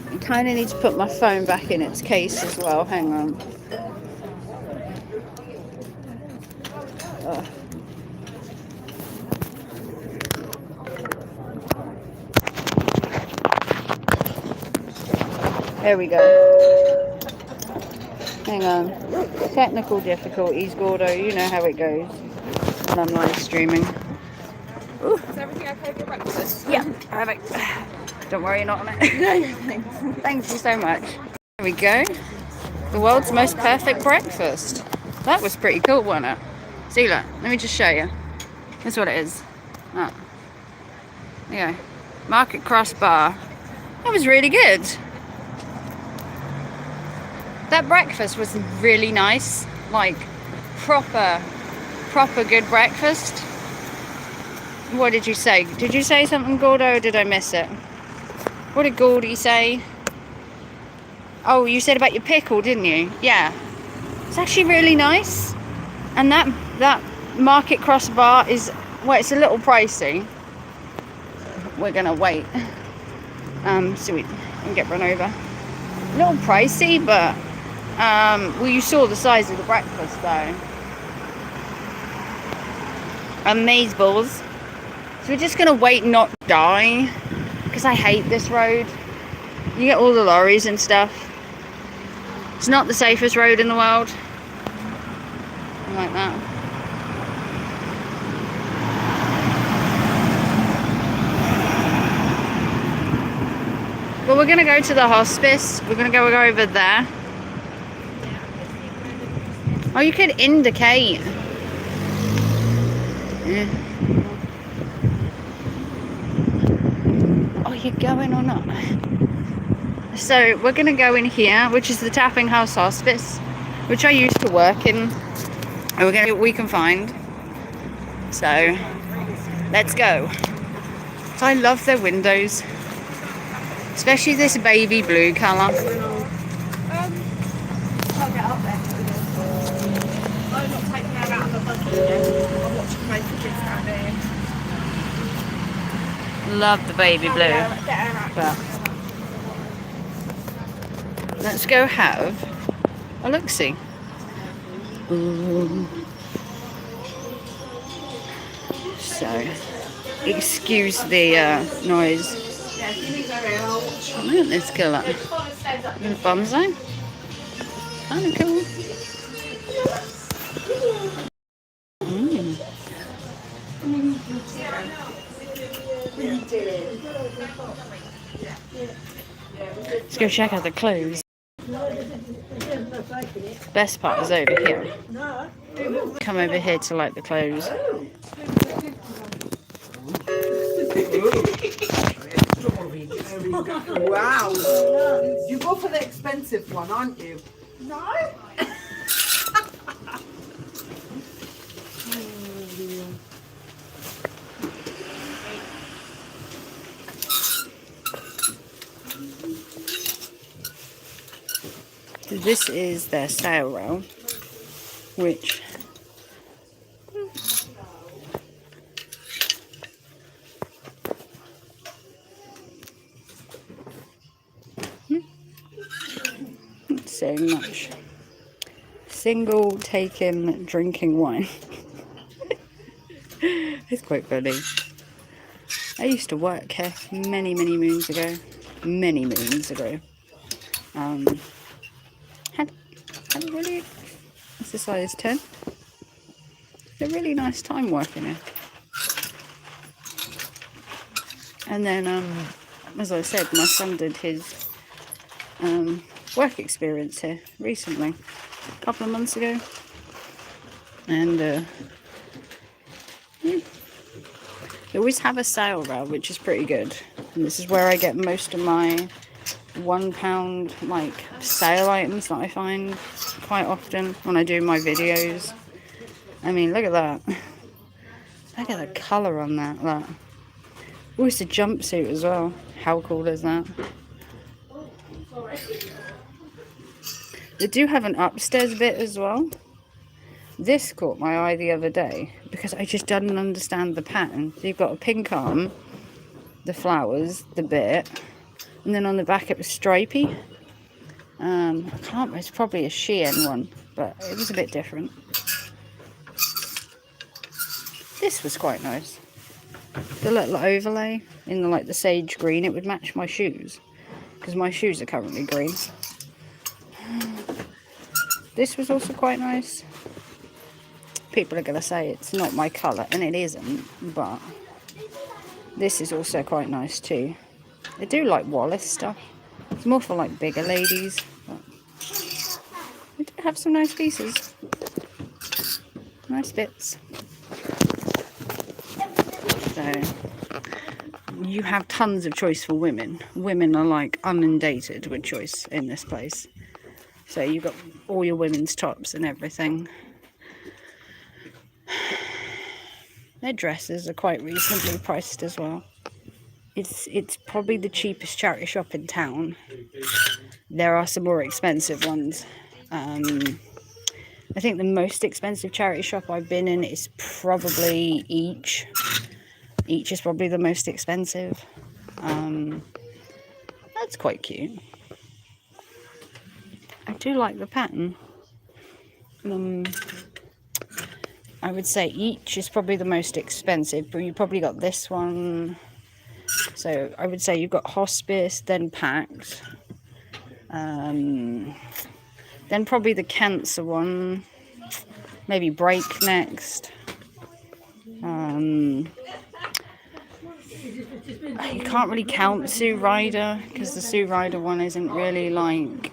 I kind of need to put my phone back in its case as well. Hang on. Ugh. There we go. Hang on. Technical difficulties, Gordo. You know how it goes when I'm live streaming. Ooh.
Is everything okay with your breakfast?
Yeah, perfect. Don't worry, you're not on it. Thank you so much. There we go. The world's most perfect breakfast. That was pretty cool, wasn't it? See, look. Let me just show you. That's what it is. Oh. There you go. Market Cross Bar. That was really good. That breakfast was really nice. Like, proper good breakfast. What did you say? Did you say something, Gordo, or did I miss it? What did Gordy say? Oh, you said about your pickle, didn't you? Yeah. It's actually really nice. And that Market Cross Bar is, well, it's a little pricey. We're gonna wait. So we can get run over. A little pricey, but well, you saw the size of the breakfast though. Amazeballs. So we're just gonna wait, not die, because I hate this road. You get all the lorries and stuff. It's not the safest road in the world. I like that. Well, we're gonna go to the hospice. We're gonna go over there. Oh, you could indicate. Yeah. Oh, you're going or not? So we're gonna go in here, which is the Tapping House Hospice, which I used to work in. And we're gonna see what we can find. So let's go. So I love their windows, especially this baby blue colour.
I'll get up there. I'm not taking her out of the buggy yet. I'm watching my kids down there.
Love the baby blue.
Get her out.
But let's go have a look-see. So, excuse the noise. Look at this colour. Bonsai. Kind of cool. Let's go check out the clothes. Best part is over here. Come over here to like the clothes.
Wow. You go for the expensive one, aren't you? No.
This is their sale rail, which not saying much. Single taken drinking wine. It's quite funny. I used to work here many moons ago. Many moons ago. Had a really, it's a size 10. A really nice time working here. And then, as I said, my son did his work experience here recently, a couple of months ago. And they always have a sale rail, which is pretty good. And this is where I get most of my £1 like sale items that I find quite often when I do my videos. I mean, look at that. Look at the colour on that. Look. Oh, it's a jumpsuit as well. How cool is that? They do have an upstairs bit as well. This caught my eye the other day because I just didn't understand the pattern. So you've got a pink arm, the flowers, the bit, and then on the back it was stripy. I can't, it's probably a Shein one, but it was a bit different. This was quite nice. The little overlay in the like the sage green, it would match my shoes because my shoes are currently green. This was also quite nice. People are going to say it's not my colour, and it isn't, but this is also quite nice too. I do like Wallace stuff. It's more for like bigger ladies, but they do have some nice pieces. Nice bits. So you have tons of choice for women. Women are like inundated with choice in this place. So you've got all your women's tops and everything. Their dresses are quite reasonably priced as well. It's probably the cheapest charity shop in town. There are some more expensive ones. I think the most expensive charity shop I've been in is probably Each. Each is probably the most expensive. That's quite cute. I do like the pattern. I would say Each is probably the most expensive, but you probably got this one. So I would say you've got Hospice, then Pact, then probably the Cancer one, maybe Break next. You can't really count Sue Ryder because the Sue Ryder one isn't really like,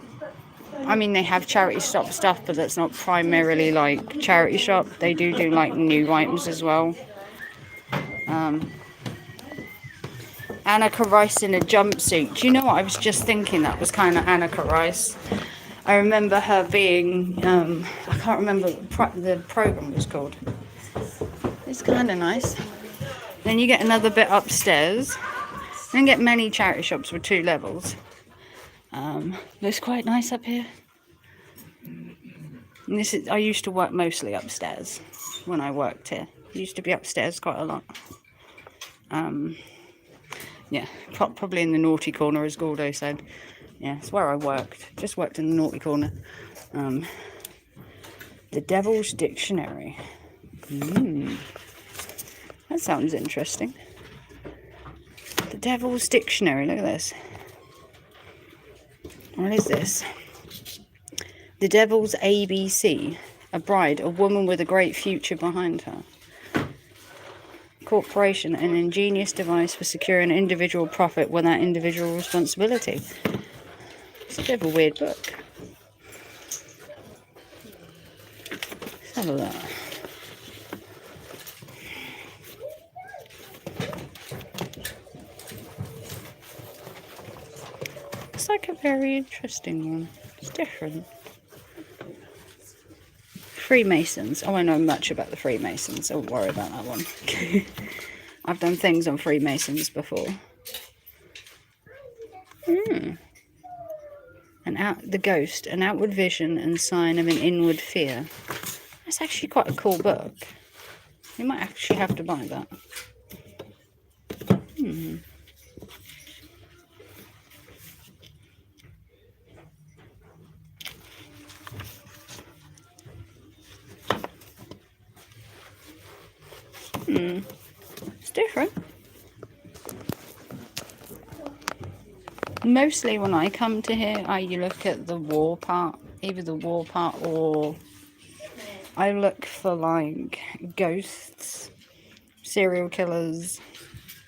I mean they have charity shop stuff, but that's not primarily like charity shop. They do like new items as well. Annika Rice in a jumpsuit. Do you know what? I was just thinking that was kind of Annika Rice. I remember her being, I can't remember what the program was called. It's kind of nice. Then you get another bit upstairs. You don't get many charity shops with 2 levels. Looks quite nice up here. And this is, I used to work mostly upstairs when I worked here. I used to be upstairs quite a lot. Yeah, probably in the naughty corner, as Gordo said. Yeah, it's where I worked. Just worked in the naughty corner. The Devil's Dictionary. That sounds interesting. The Devil's Dictionary, look at this. What is this? The Devil's ABC. A bride, a woman with a great future behind her. Corporation, an ingenious device for securing individual profit without individual responsibility. It's a bit of a weird book. have a look. It's like a very interesting one. It's different. Freemasons. Oh, I know much about the Freemasons. Don't worry about that one. I've done things on Freemasons before. The ghost, an outward vision and sign of an inward fear. That's actually quite a cool book. You might actually have to buy that. It's different. Mostly when I come to here, I look at the war part, either the war part or I look for like ghosts, serial killers,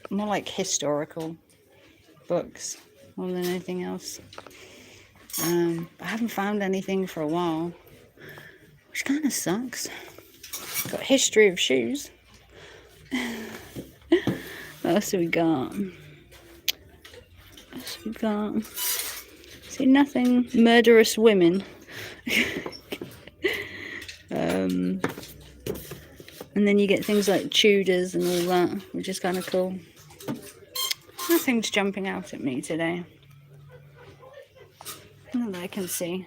more like historical books more than anything else. I haven't found anything for a while, which kind of sucks. Got history of shoes. What else have we got? See, nothing. Murderous women. And then you get things like Tudors and all that, which is kind of cool. Nothing's jumping out at me today. Not that I can see.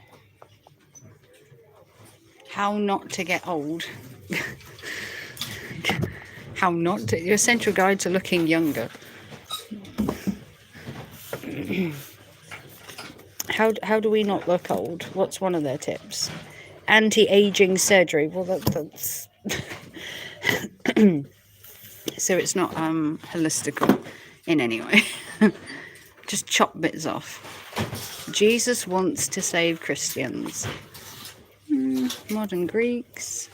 How not to get old. How not to. Your essential guide to looking younger. How do we not look old? What's one of their tips? Anti-aging surgery. Well, that's so it's not holistical in any way. Just chop bits off. Jesus wants to save Christians. Modern Greeks.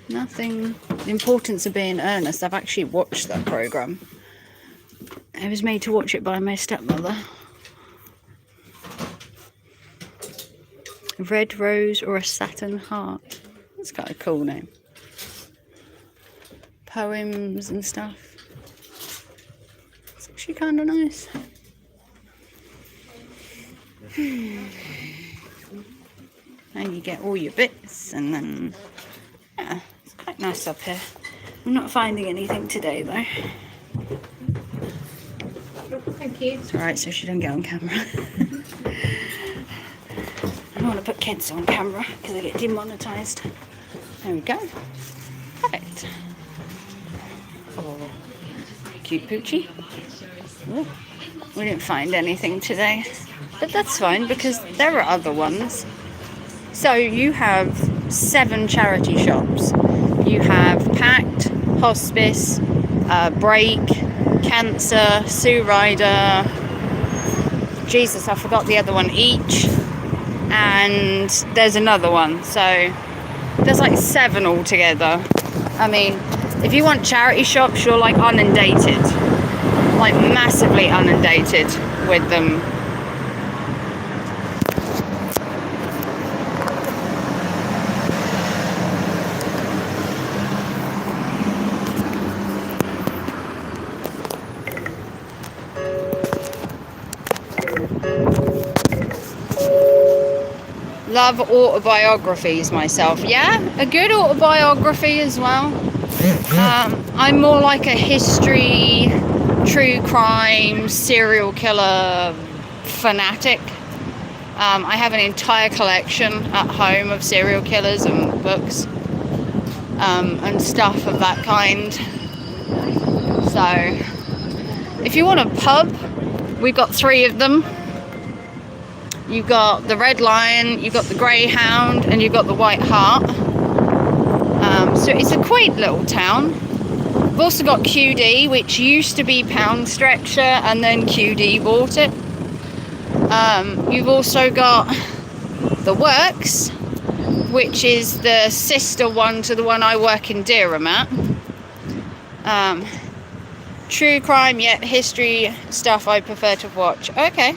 Nothing. The importance of being earnest. I've actually watched that program. I was made to watch it by my stepmother. Red Rose or a Saturn Heart. That's got a cool name. Poems and stuff. It's actually kind of nice. And you get all your bits, and then yeah, it's quite nice up here. I'm not finding anything today though.
Thank you.
It's alright, so she don't get on camera. I don't want to put kids on camera because they get demonetized. There we go. Perfect. Oh, cute poochie. Oh, we didn't find anything today, but that's fine because there are other ones. So you have 7 charity shops. You have Pact, Hospice, Break, Cancer, Sue Ryder, Jesus, I forgot the other one, Each, and there's another one. So there's like 7 altogether. I mean, if you want charity shops, you're like inundated, like massively inundated with them. Love autobiographies myself. Yeah, a good autobiography as well. I'm more like a history, true crime, serial killer fanatic. I have an entire collection at home of serial killers and books and stuff of that kind. So if you want a pub, we've got 3 of them. You've got the Red Lion, you've got the Greyhound, and you've got the White Hart. So it's a quaint little town. We've also got QD, which used to be Pound Stretcher, and then QD bought it. You've also got the Works, which is the sister one to the one I work in Dereham at. True crime, yeah, history stuff I prefer to watch. Okay.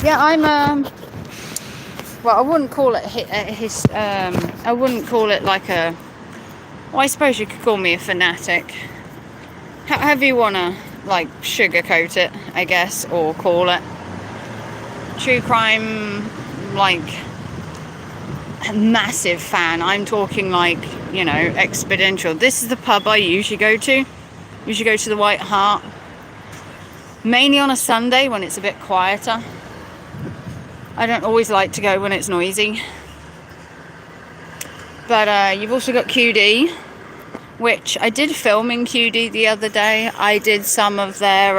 Yeah, well, I wouldn't call it I wouldn't call it like a, well, I suppose you could call me a fanatic. However you want to, like, sugarcoat it, I guess, or call it. True crime, like, a massive fan. I'm talking like, you know, exponential. This is the pub I usually go to. Usually go to the White Hart. Mainly on a Sunday when it's a bit quieter. I don't always like to go when it's noisy. But you've also got QD, which I did film in QD the other day. I did some of their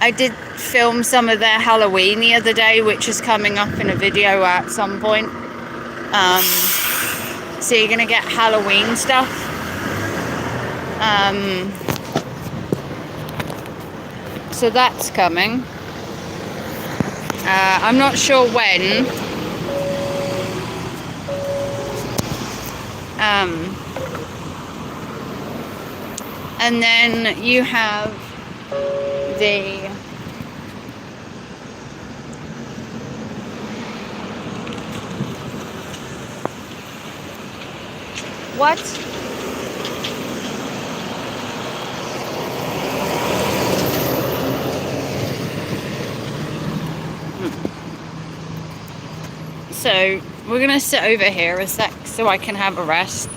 I did film some of their Halloween the other day, which is coming up in a video at some point. So you're gonna get Halloween stuff. So that's coming. I'm not sure when. And then you have the what? So we're gonna sit over here a sec so I can have a rest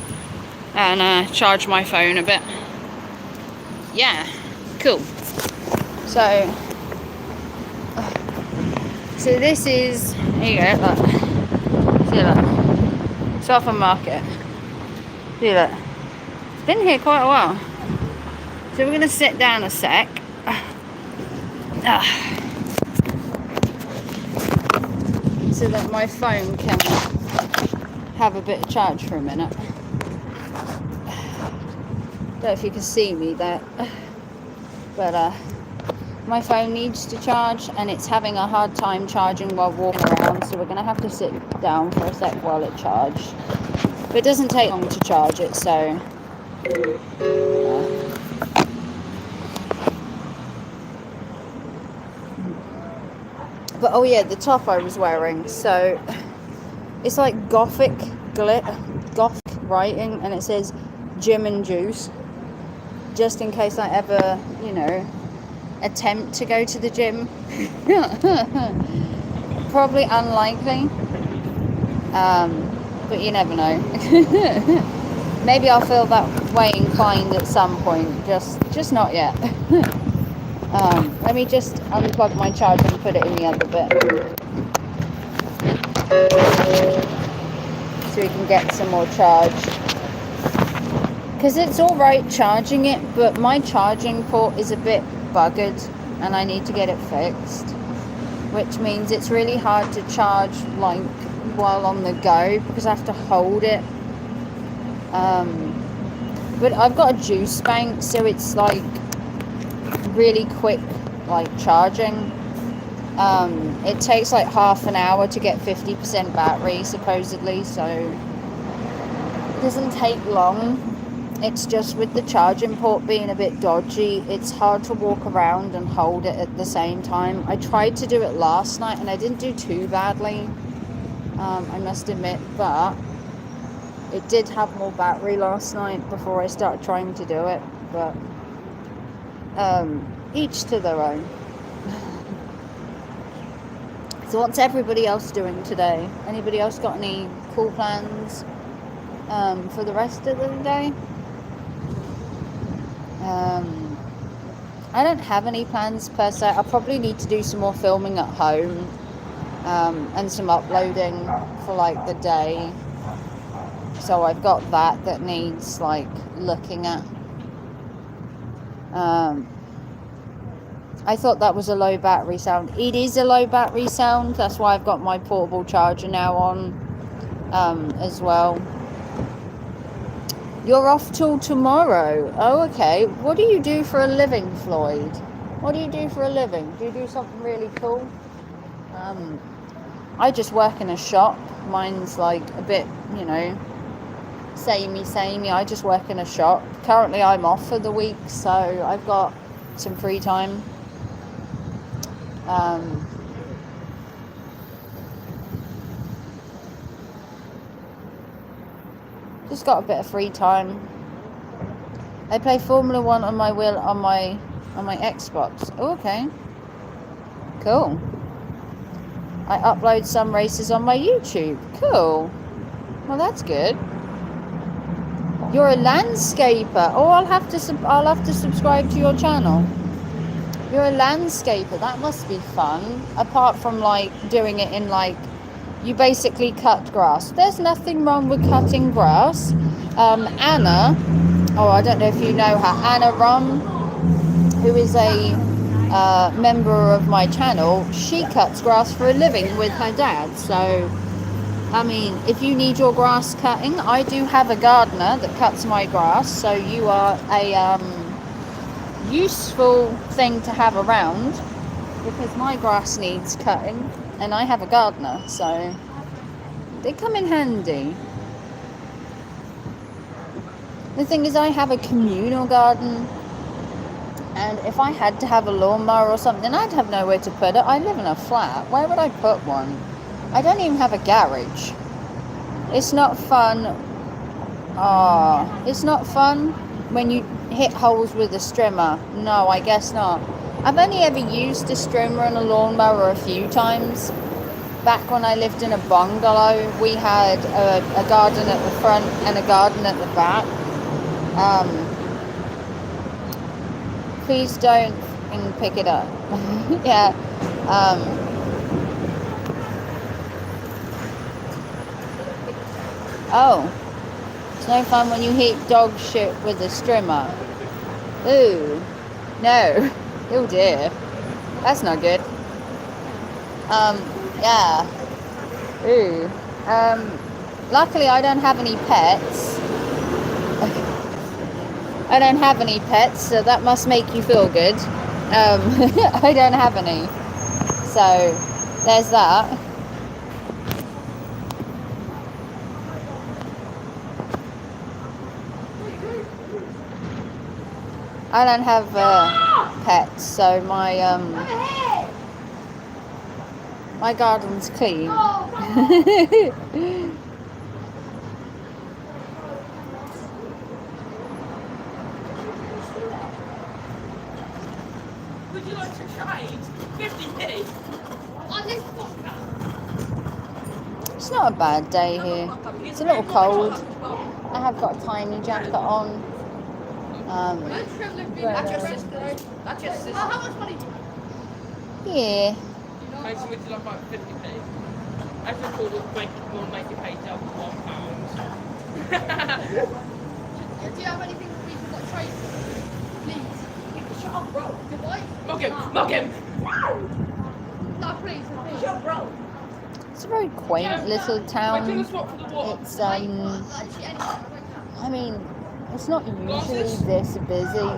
and charge my phone a bit. Yeah, cool. So this is, here you go, look. See that? It's off a market. See that? Been here quite a while. So we're gonna sit down a sec. So that my phone can have a bit of charge for a minute. Don't know if you can see me there, but my phone needs to charge and it's having a hard time charging while walking around, so we're going to have to sit down for a sec while it charges. But it doesn't take long to charge it, so but oh yeah, the top I was wearing, so it's like gothic writing, and it says gym and juice, just in case I ever, you know, attempt to go to the gym. Probably unlikely, but you never know. Maybe I'll feel that way inclined at some point, just not yet. Let me just unplug my charger and put it in the other bit, so we can get some more charge. Because it's alright charging it, but my charging port is a bit buggered and I need to get it fixed, which means it's really hard to charge like while on the go because I have to hold it. But I've got a juice bank, so it's like really quick like charging. It takes like half an hour to get 50% battery supposedly, so it doesn't take long. It's just with the charging port being a bit dodgy, it's hard to walk around and hold it at the same time. I tried to do it last night and I didn't do too badly, I must admit, but it did have more battery last night before I started trying to do it. But each to their own. So what's everybody else doing today? Anybody else got any cool plans for the rest of the day? I don't have any plans per se. I'll probably need to do some more filming at home and some uploading for like the day. So I've got that needs like looking at. I thought that was a low battery sound. It is a low battery sound. That's why I've got my portable charger now on as well. You're off till tomorrow. Oh, okay. What do you do for a living, Floyd? What do you do for a living? Do you do something really cool? I just work in a shop. Mine's like a bit, you know, samey. I just work in a shop. Currently I'm off for the week, so I've got some free time. Just got a bit of free time. I play Formula 1 on my wheel on my Xbox. Oh, okay. Cool. I upload some races on my YouTube. Cool. Well, that's good. You're a landscaper. Oh, I'll have to subscribe to your channel. You're a landscaper. That must be fun. Apart from like doing it in like, you basically cut grass. There's nothing wrong with cutting grass. Anna, oh, I don't know if you know her, Anna Rum, who is a member of my channel, she cuts grass for a living with her dad. So, I mean, if you need your grass cutting, I do have a gardener that cuts my grass. So you are a useful thing to have around, because my grass needs cutting and I have a gardener, so they come in handy. The thing is, I have a communal garden, and if I had to have a lawnmower or something, I'd have nowhere to put it. I live in a flat. Where would I put one? I don't even have a garage. It's not fun. It's not fun when you hit holes with a strimmer. No, I guess not. I've only ever used a strimmer and a lawnmower a few times. Back when I lived in a bungalow, we had a garden at the front and a garden at the back. Please don't pick it up. Yeah. Oh, it's no fun when you hit dog shit with a strimmer. Ooh, no. Oh dear, that's not good. Yeah. Ooh. Luckily I don't have any pets. I don't have any pets, so that must make you feel good. I don't have any. So, there's that. I don't have pets, so my garden's clean.
Would you like to trade 50p on this podcast?
It's not a bad day here. It's a little cold. I have got a tiny jacket on.
That's your sister. That's your sister. How much money do you have?
Yeah.
Mason, would you like about 50p? I just thought we'll make you pay double £1. Do you have anything that we can like trade for? Please. Shut up, bro. Goodbye. Mug him. Mug him. No, please. Shut up, bro.
It's a very quaint little town. It's I mean, it's not usually this busy.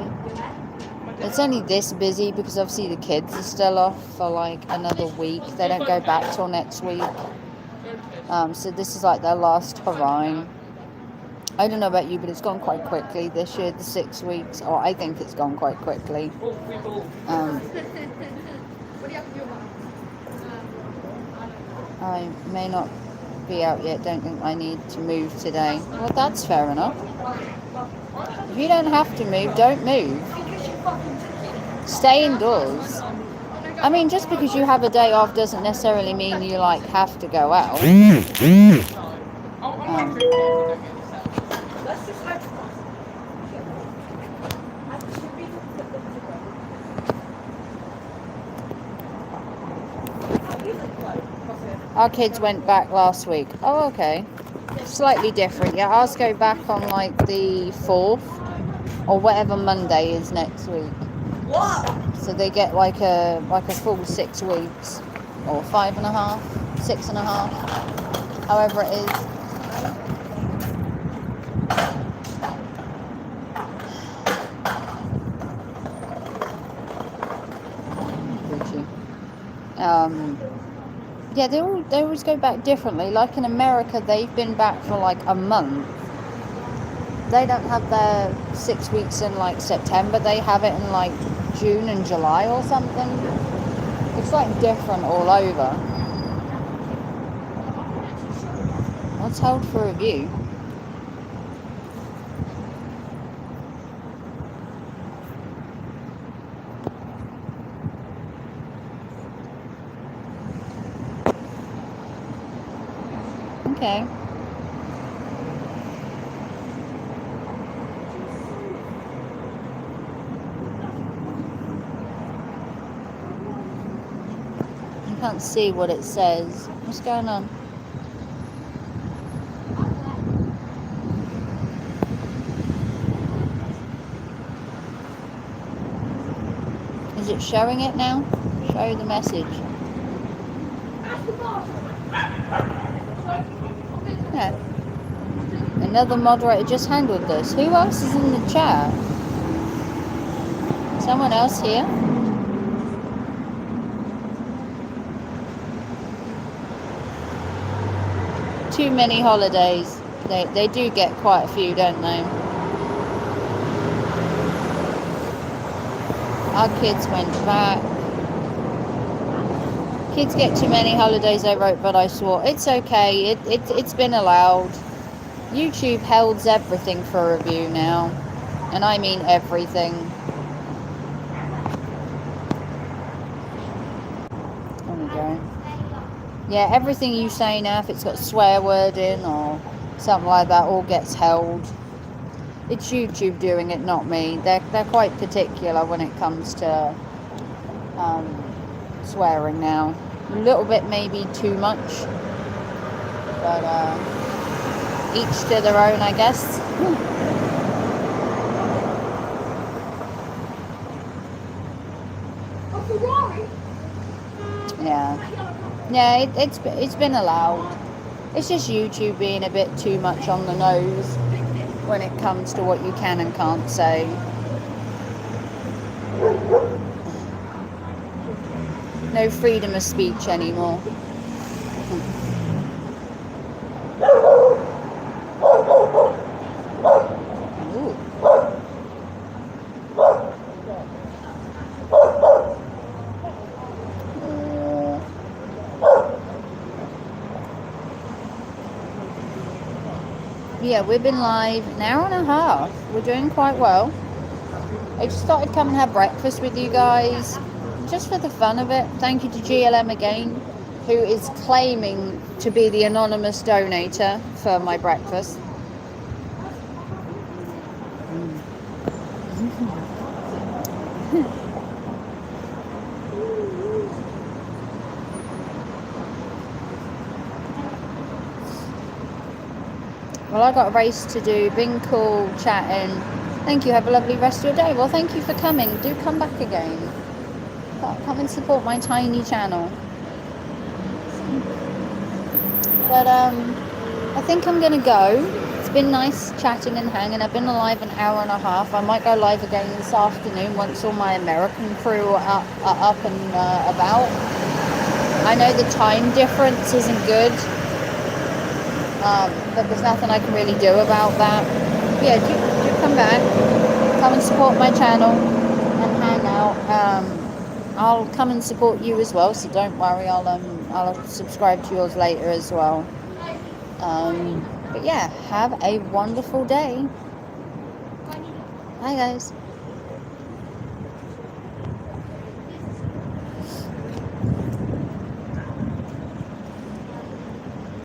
It's only this busy because obviously the kids are still off for like another week. They don't go back till next week. So this is like their last hurrah. I don't know about you, but it's gone quite quickly this year, the 6 weeks. Or I think it's gone quite quickly. I may not be out yet. Don't think I need to move today. Well, that's fair enough. If you don't have to move, don't move. Stay indoors. I mean, just because you have a day off doesn't necessarily mean you like have to go out. Our kids went back last week. Oh, okay. Slightly different. Yeah, ours go back on like the 4th or whatever Monday is next week. What? So they get like a full 6 weeks or 5.5, 6.5, however it is. Yeah, they always go back differently. Like in America, they've been back for like a month. They don't have their 6 weeks in like September. They have it in like June and July or something. It's like different all over. What's held for review? Okay. I can't see what it says. What's going on? Is it showing it now? Show the message. Yeah. Another moderator just handled this. Who else is in the chat? Someone else here? Too many holidays. They do get quite a few, don't they? Our kids went back. Kids get too many holidays, I wrote, but I swore. It's okay. It's been allowed. YouTube holds everything for review now. And I mean everything. There we go. Yeah, everything you say now, if it's got swear word in or something like that, all gets held. It's YouTube doing it, not me. They're quite particular when it comes to swearing now. A little bit maybe too much, but each to their own, I guess. Yeah, it's been allowed. It's just YouTube being a bit too much on the nose when it comes to what you can and can't say. No freedom of speech anymore. Ooh. Yeah, we've been live an hour and a half. We're doing quite well. I just thought I'd come and have breakfast with you guys, just for the fun of it. Thank you to GLM again, who is claiming to be the anonymous donator for my breakfast. Well, I got a race to do. Been cool chatting. Thank you. Have a lovely rest of your day. Well, thank you for coming. Do come back again. Come and support my tiny channel. But I think I'm gonna go. It's been nice chatting and hanging. I've been alive an hour and a half. I might go live again this afternoon once all my American crew are up and about. I know the time difference isn't good, but there's nothing I can really do about that. But yeah, do come back. Come and support my channel and hang out. I'll come and support you as well, so don't worry. I'll subscribe to yours later as well. But yeah, have a wonderful day. Bye guys.